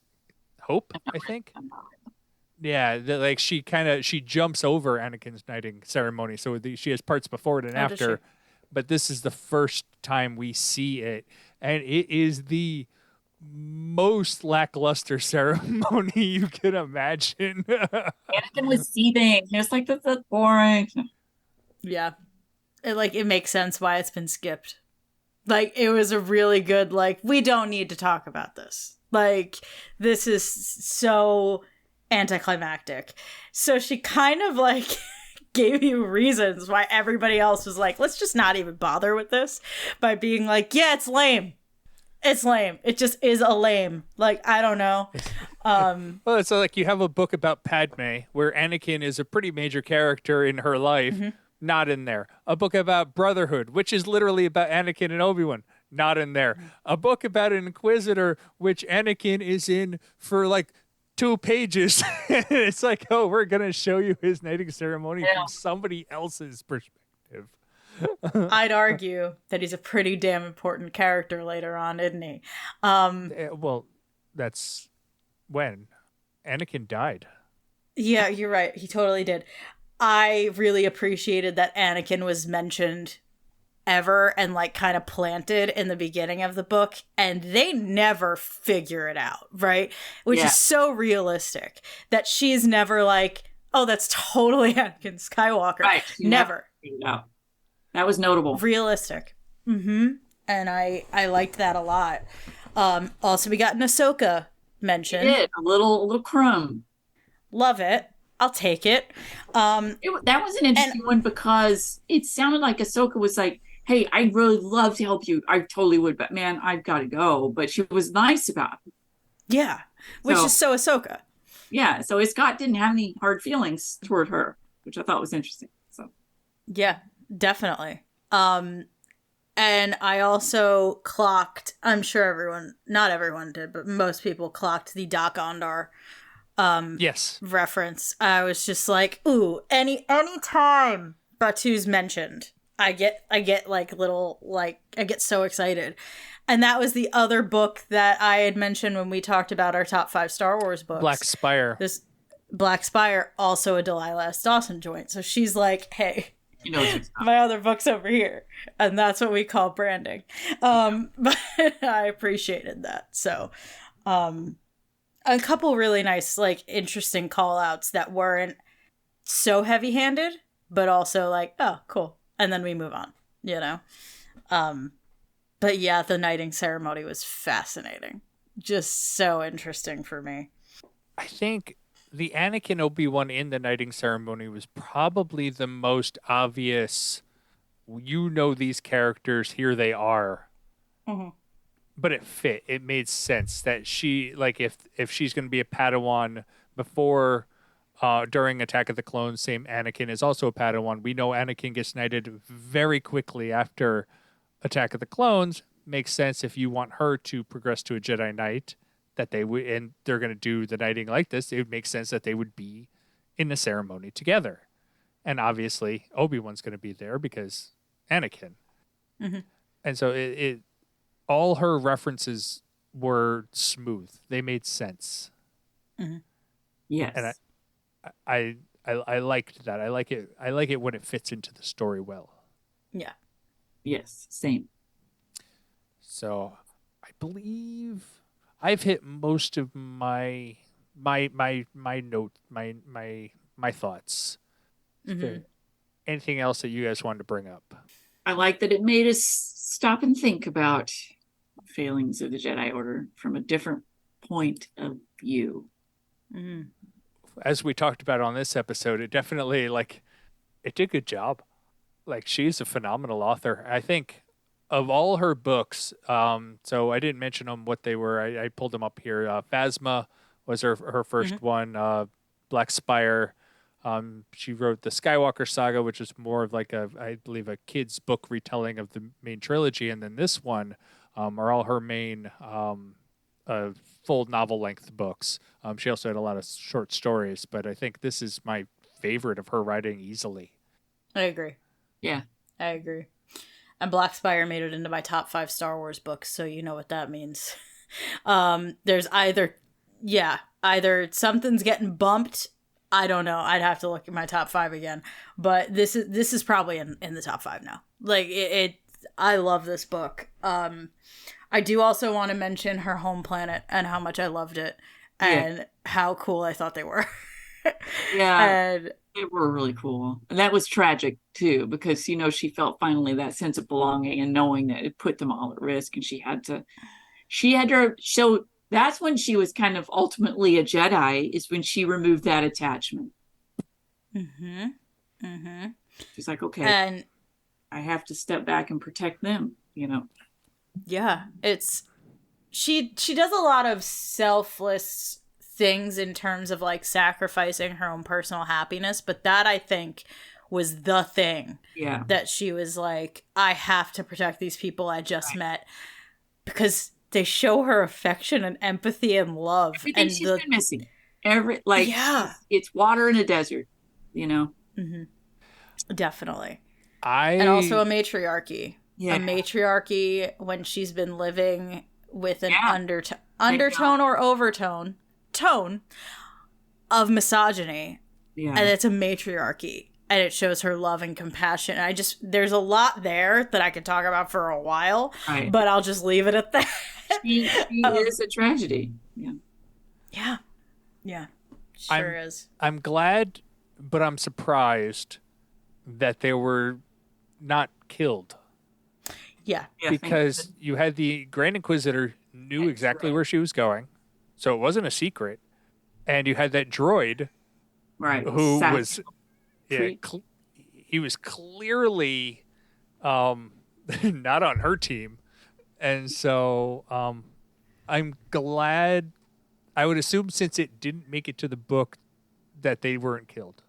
Hope, I think. Yeah, like she jumps over Anakin's knighting ceremony, so she has parts before it and after. But this is the first time we see it, and it is the most lackluster ceremony you could imagine. Anakin was seething. He was like, "This is boring." Yeah, it makes sense why it's been skipped. Like, it was a really good, like, we don't need to talk about this. Like, this is so anticlimactic. So she kind of like gave you reasons why everybody else was like, let's just not even bother with this, by being like, yeah, it's lame. It's lame. It just is a lame. Like, I don't know. Well, it's like you have a book about Padme where Anakin is a pretty major character in her life. Not in there. A book about Brotherhood, which is literally about Anakin and Obi-Wan. Not in there. A book about an Inquisitor, which Anakin is in for like 2 pages. It's like, oh, we're going to show you his knighting ceremony from somebody else's perspective. I'd argue that he's a pretty damn important character later on, isn't he? Well, that's when Anakin died. Yeah, you're right. He totally did. I really appreciated that Anakin was mentioned ever and like kind of planted in the beginning of the book, and they never figure it out, right? Which is so realistic that she's never like, oh, that's totally Anakin Skywalker. Right. Never. No. That was notable. Realistic. And I liked that a lot. Also, we got an Ahsoka mention. We did. A little crumb. Love it. I'll take it. That was an interesting one because it sounded like Ahsoka was like, hey, I'd really love to help you. I totally would, but man, I've got to go. But she was nice about it. Yeah. Which is so Ahsoka. Yeah. So Scott didn't have any hard feelings toward her, which I thought was interesting. So yeah, definitely. And I also clocked, I'm sure not everyone did, but most people clocked the Doc Ondar Yes. reference. I was just like, ooh, any time Batu's mentioned, I get like little, like, I get so excited. And that was the other book that I had mentioned when we talked about our top 5 Star Wars books. Black Spire. This Black Spire, also a Delilah S. Dawson joint. So she's like, hey, my other book's over here. And that's what we call branding. But I appreciated that. So, a couple really nice, like, interesting call outs that weren't so heavy handed, but also like, oh, cool. And then we move on, you know? But yeah, the knighting ceremony was fascinating. Just so interesting for me. I think the Anakin Obi-Wan in the knighting ceremony was probably the most obvious. You know these characters, here they are. Mm-hmm. But it fit. It made sense that she, like, if she's going to be a Padawan before, during Attack of the Clones, same Anakin is also a Padawan. We know Anakin gets knighted very quickly after Attack of the Clones. Makes sense if you want her to progress to a Jedi Knight, that they would, and they're going to do the knighting like this. It would make sense that they would be in the ceremony together. And obviously, Obi-Wan's going to be there because Anakin. Mm-hmm. And so it all her references were smooth. They made sense. Mm-hmm. yes. And I liked that. I like it when it fits into the story well. Yeah. Yes, same. So I believe I've hit most of my note, my thoughts. Mm-hmm. Anything else that you guys wanted to bring up? I like that it made us stop and think about failings of the Jedi Order from a different point of view. Mm-hmm. As we talked about on this episode, it definitely, like, it did a good job. Like, she's a phenomenal author. I think of all her books, so I didn't mention them, what they were. I pulled them up here. Phasma was her first one. Black Spire. She wrote the Skywalker Saga, which is more of like I believe a kid's book retelling of the main trilogy. And then this one are all her main full novel-length books. She also had a lot of short stories, but I think this is my favorite of her writing easily. I agree. Yeah. I agree. And Black Spire made it into my top 5 Star Wars books, so you know what that means. There's either something's getting bumped. I don't know. I'd have to look at my top 5 again. But this is probably in the top 5 now. Like, I love this book. I do also want to mention her home planet and how much I loved it and how cool I thought they were. Yeah. And they were really cool. And that was tragic too, because, you know, she felt finally that sense of belonging and knowing that it put them all at risk. And she had to show, that's when she was kind of ultimately a Jedi, is when she removed that attachment. Mm-hmm. Mm-hmm. She's like, okay, and I have to step back and protect them, you know? yeah, she does a lot of selfless things in terms of like sacrificing her own personal happiness, but that I think was the thing that she was like, I have to protect these people I just met, because they show her affection and empathy and love. Everything and she's been missing. It's water in a desert, you know? Mm-hmm. Definitely. And also a matriarchy. Yeah. A matriarchy when she's been living with an undertone or overtone of misogyny. Yeah. And it's a matriarchy. and it shows her love and compassion. There's a lot there that I could talk about for a while, Right. but I'll just leave it at that. She is a tragedy. Yeah. Yeah. Yeah. Sure is. I'm glad, but I'm surprised that they were not killed. Yeah. Because you had the Grand Inquisitor knew exactly where she was going, so it wasn't a secret. And you had that droid, Right. who Sad. was, he was clearly not on her team, and so I'm glad. I would assume since it didn't make it to the book that they weren't killed.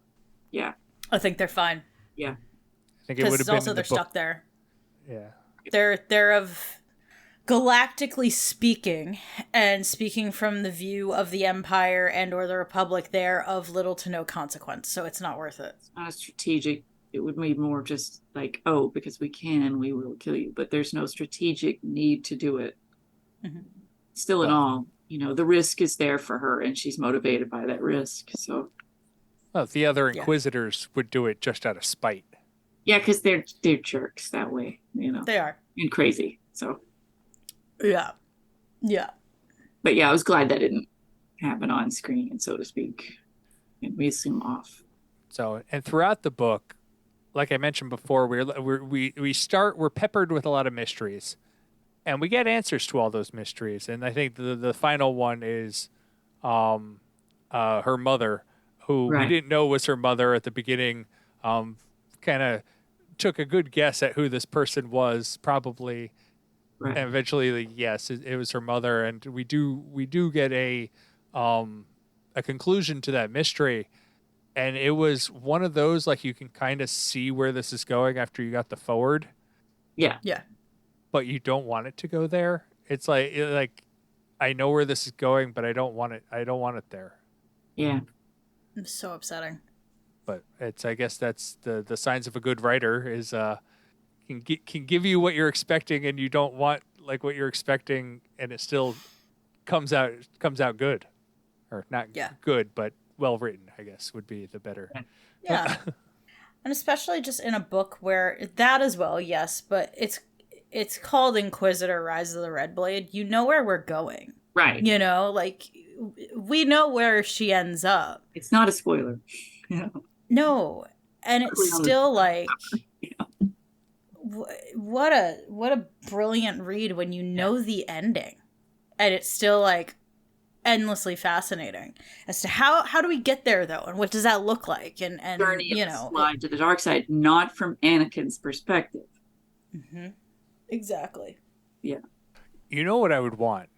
Yeah. I think they're fine. Yeah. I think it would have been also in the they're book. stuck there. Yeah. They're of galactically speaking, and speaking from the view of the Empire and or the Republic, they're of little to no consequence, so it's not worth it. It's not a strategic. It would be more just like, oh, because we will kill you. But there's no strategic need to do it. Mm-hmm. Still in all, the risk is there for her, and she's motivated by that risk. So, Well, the other Inquisitors would do it just out of spite. yeah, because they're jerks that way, They are. and crazy. So, Yeah. but yeah, I was glad that didn't happen on screen, and so to speak, and we assume off. So, and throughout the book, like I mentioned before, we're peppered with a lot of mysteries, and we get answers to all those mysteries. And I think the final one is, her mother, who we didn't know was her mother at the beginning. Kind of took a good guess at who this person was, probably. Right. And eventually, yes, it was her mother, and we do get a conclusion to that mystery, and it was one of those like you can kind of see where this is going after you got the forward, Yeah. but you don't want it to go there. It's like I know where this is going, but I don't want it. I don't want it there. Yeah. It's so upsetting. But I guess that's the signs of a good writer is can give you what you're expecting, and you don't want like what you're expecting, and it still comes out good, or not good, but well written, I guess would be the better. Yeah. And especially just in a book where that as well, yes, but it's called Inquisitor: Rise of the Red Blade. You know where we're going, Right. Like we know where she ends up. It's not a spoiler. No, and it's still like. What a brilliant read when you know the ending, and it's still like endlessly fascinating as to how do we get there though, and what does that look like, and Journey slide to the dark side, not from Anakin's perspective. Mm-hmm. Exactly. Yeah. You know what I would want?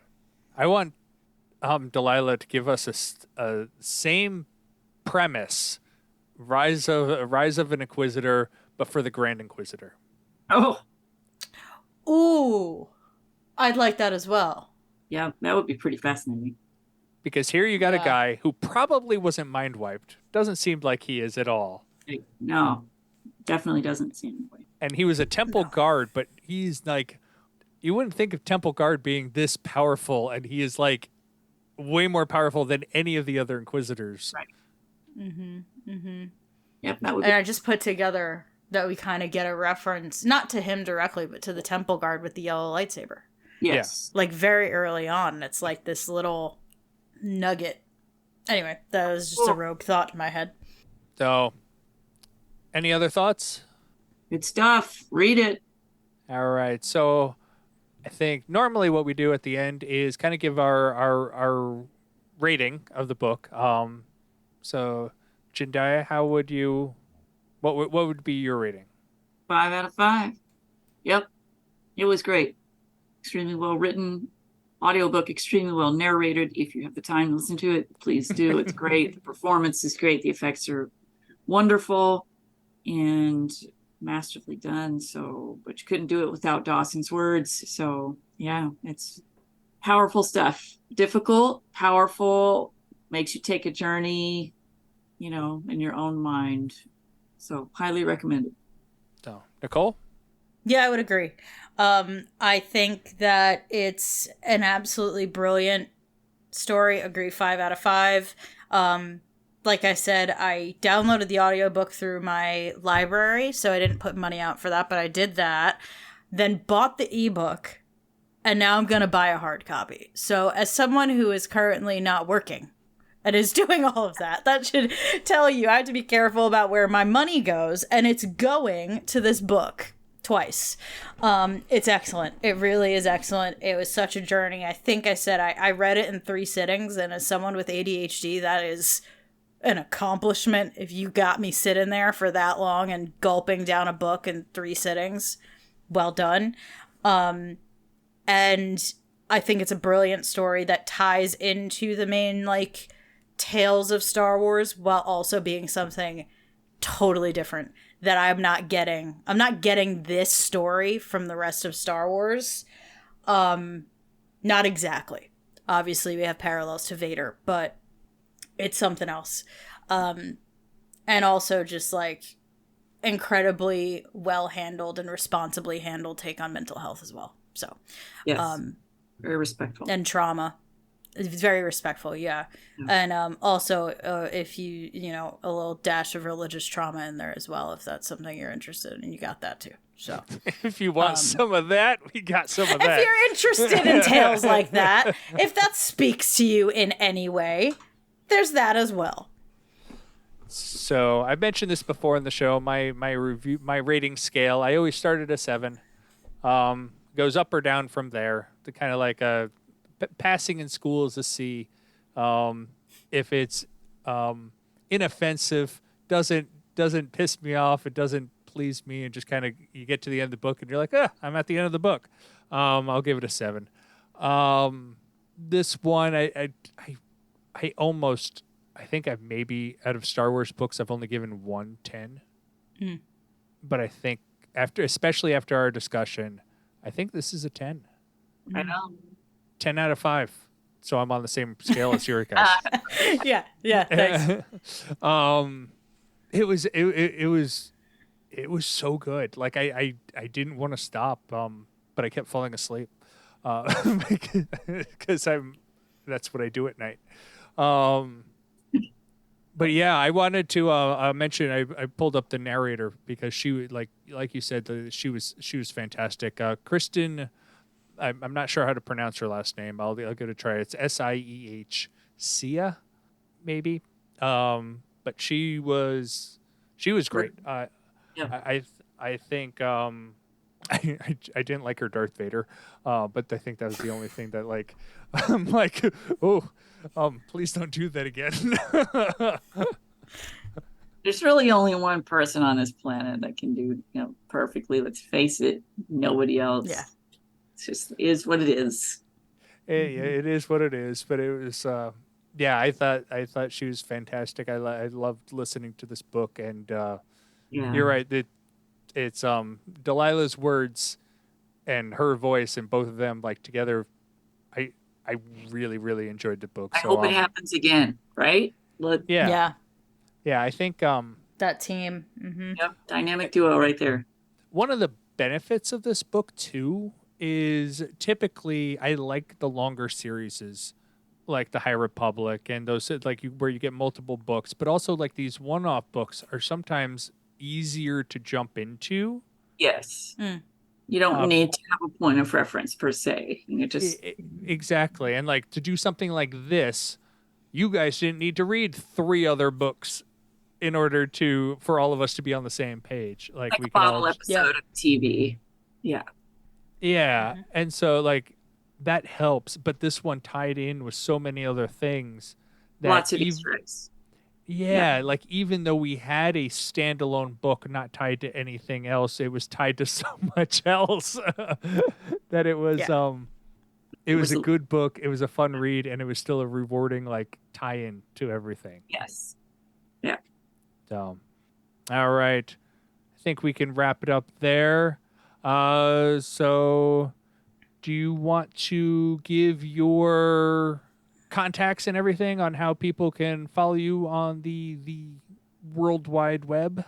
I want Delilah to give us a same premise, rise of an Inquisitor, but for the Grand Inquisitor. Oh. Ooh. I'd like that as well. Yeah, that would be pretty fascinating. Because here you got a guy who probably wasn't mind wiped. Doesn't seem like he is at all. No, definitely doesn't seem like. And he was a temple guard, but he's like, you wouldn't think of temple guard being this powerful, and he is like way more powerful than any of the other Inquisitors. Right. Mm-hmm. Mm-hmm. Yep, that would. And I just put together that we kind of get a reference, not to him directly, but to the temple guard with the yellow lightsaber. Yes. Like very early on, it's like this little nugget. Anyway, that was just a rogue thought in my head. So, any other thoughts? Good stuff. Read it. All right. So, I think normally what we do at the end is kind of give our rating of the book. So, Jendia, how would you? What would be your rating? 5 out of 5. Yep. It was great. Extremely well written. Audiobook extremely well narrated. If you have the time to listen to it, please do. It's great. The performance is great. The effects are wonderful and masterfully done. So, but you couldn't do it without Dawson's words. So, yeah, it's powerful stuff. Difficult, powerful, makes you take a journey, in your own mind. So, highly recommended. So, Nicole? Yeah, I would agree. I think that it's an absolutely brilliant story. Agree, 5 out of 5. like I said, I downloaded the audiobook through my library, so I didn't put money out for that, but I did that. Then bought the ebook, and now I'm going to buy a hard copy. So as someone who is currently not working and is doing all of that, that should tell you I have to be careful about where my money goes, and it's going to this book twice. It's excellent. It really is excellent. It was such a journey. I think I said I read it in 3 sittings, and as someone with ADHD, that is an accomplishment. If you got me sitting there for that long and gulping down a book in 3 sittings, well done. And I think it's a brilliant story that ties into the main, like, tales of Star Wars while also being something totally different that I'm not getting. I'm not getting this story from the rest of Star Wars. Not exactly. Obviously, we have parallels to Vader, but it's something else. And also just, like, incredibly well handled and responsibly handled take on mental health as well. So, Yes. Very respectful. And trauma. It's very respectful, yeah. And also, if you know, a little dash of religious trauma in there as well, if that's something you're interested in, you got that too. So, If you want some of that, we got some of that. if you're interested in tales like that, if that speaks to you in any way, there's that as well. So I mentioned this before in the show. My rating scale. I always start at a 7. Goes up or down from there. The kind of like a passing in school is a C. If it's inoffensive, doesn't piss me off, it doesn't please me, and just kind of you get to the end of the book and you're like, I'm at the end of the book. I'll give it a 7. This one, I think I've maybe out of Star Wars books I've only given 1 10. But I think especially after our discussion, I think this is a 10. I know. 10 out of 5. So I'm on the same scale as your guys. Yeah, thanks. It was so good. Like I didn't want to stop, but I kept falling asleep because that's what I do at night. But yeah, I wanted to mention I pulled up the narrator because she like you said she was fantastic. Kristen, I'm not sure how to pronounce her last name. I'll give it a try. It's Sieh Sia, maybe. But she was great. I think I didn't like her Darth Vader, but I think that was the only thing that like I'm like, please don't do that again. There's really only one person on this planet that can do, perfectly. Let's face it, nobody else. Yeah. It's just is what it is. It is what it is. But it was, I thought she was fantastic. I loved listening to this book, and you're right. It's Delilah's words and her voice, and both of them like together. I really, really enjoyed the book. I hope it happens again, right? Yeah. I think That team. Mm-hmm. Yep, dynamic duo right there. One of the benefits of this book too is typically I like the longer series, like the High Republic and those where you get multiple books, but also like these one-off books are sometimes easier to jump into. Yes. You don't need to have a point of reference per se. You just exactly, and like to do something like this, you guys didn't need to read 3 other books in order for all of us to be on the same page. Like we a bottle episode of TV. Yeah. Yeah, and so like that helps, but this one tied in with so many other things. Lots of Easter eggs. Yeah, like even though we had a standalone book not tied to anything else, it was tied to so much else that it was it was a good book, it was a fun read, and it was still a rewarding like tie-in to everything. Yes. Yeah. So, all right. I think we can wrap it up there. So do you want to give your contacts and everything on how people can follow you on the World Wide Web?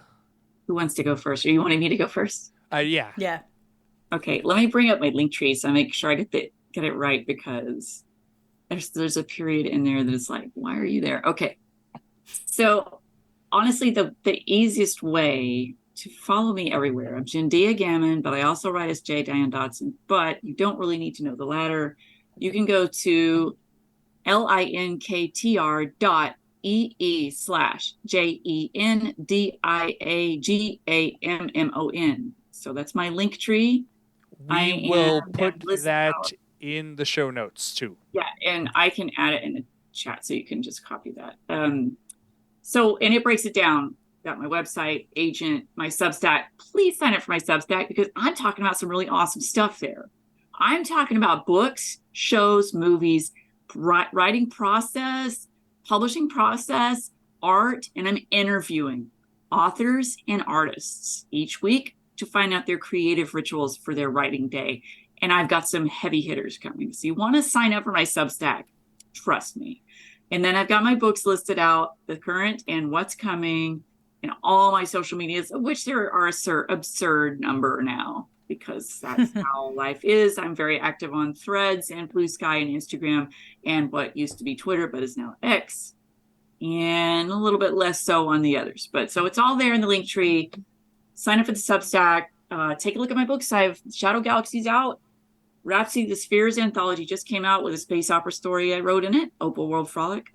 Who wants to go first? Are you wanting me to go first? Yeah. Yeah. Okay, let me bring up my link tree so I make sure I get it right, because there's a period in there that is like, why are you there? Okay. So honestly, the easiest way to follow me everywhere, I'm Jendia Gammon, but I also write as J. Diane Dodson, but you don't really need to know the latter. You can go to linktr.ee/JENDIAGAMMON. So that's my link tree. We will put listed that out. in the show notes too. Yeah, and I can add it in the chat, so you can just copy that. So, and it breaks it down. Got my website, agent, my Substack. Please sign up for my Substack because I'm talking about some really awesome stuff there. I'm talking about books, shows, movies, writing process, publishing process, art, and I'm interviewing authors and artists each week to find out their creative rituals for their writing day. And I've got some heavy hitters coming. So you want to sign up for my Substack, trust me. And then I've got my books listed out, the current and what's coming, and all my social medias, of which there are an absurd number now, because that's how life is. I'm very active on Threads and Blue Sky and Instagram and what used to be Twitter, but is now X, and a little bit less so on the others. But so it's all there in the link tree. Sign up for the Substack. Take a look at my books. I have Shadow Galaxies out. Rhapsody of the Spheres anthology just came out with a space opera story I wrote in it. Opal World Frolic.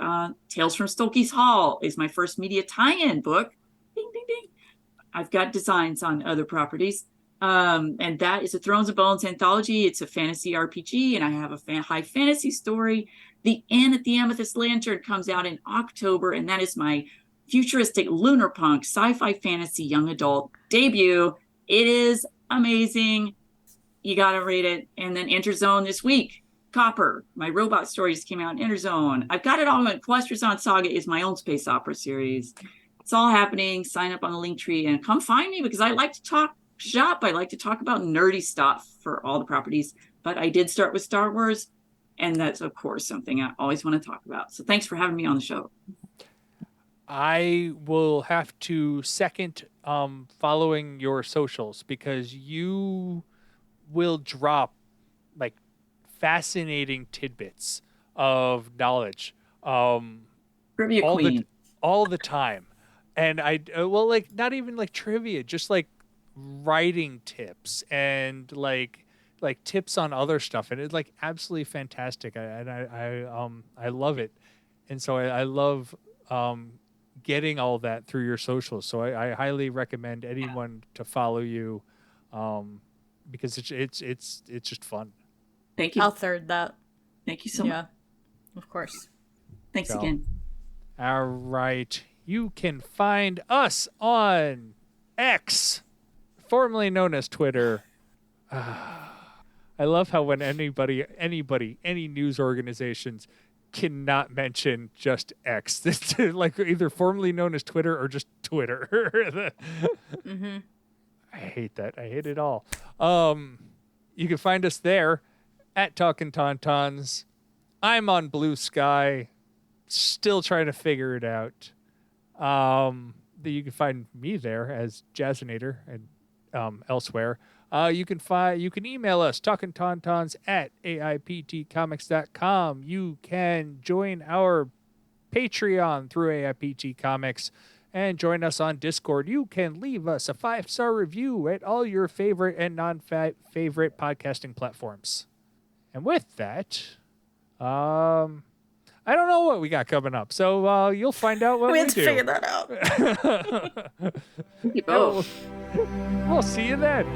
Tales from Stokey's Hall is my first media tie-in book. Ding, ding, ding. I've got designs on other properties. And that is a Thrones and Bones anthology. It's a fantasy RPG, and I have a high fantasy story. The Inn at the Amethyst Lantern comes out in October, and that is my futuristic lunar punk sci-fi fantasy young adult debut. It is amazing. You got to read it. And then Interzone this week. Copper, my robot story just came out in Interzone. I've got it all. Questrazon Saga is my own space opera series. It's all happening. Sign up on the link tree and come find me because I like to talk shop. I like to talk about nerdy stuff for all the properties. But I did start with Star Wars, and that's, of course, something I always want to talk about. So thanks for having me on the show. I will have to second following your socials because you will drop like fascinating tidbits of knowledge Trivia Queen. all the time. And like not even like trivia, just like writing tips and like tips on other stuff, and it's like absolutely fantastic. I love it, and so I love getting all that through your socials. So I highly recommend anyone to follow you, because it's just fun. Thank you. I'll third that. Thank you so much. Yeah, of course. Thanks So, again. All right. You can find us on X, formerly known as Twitter. I love how when anybody, any news organizations cannot mention just X. It's like either formerly known as Twitter or just Twitter. Mm-hmm. I hate that. I hate it all. You can find us there at Talkin Tauntauns. I'm on Blue Sky, still trying to figure it out. You can find me there as Jazzinator and elsewhere. You can email us talkintauntauns@aiptcomics.com. You can join our Patreon through AIPT Comics and join us on Discord. You can leave us a 5-star review at all your favorite and non-favorite podcasting platforms. And with that, I don't know what we got coming up, so you'll find out when we have to do. figure that out. Thank you both. We'll see you then.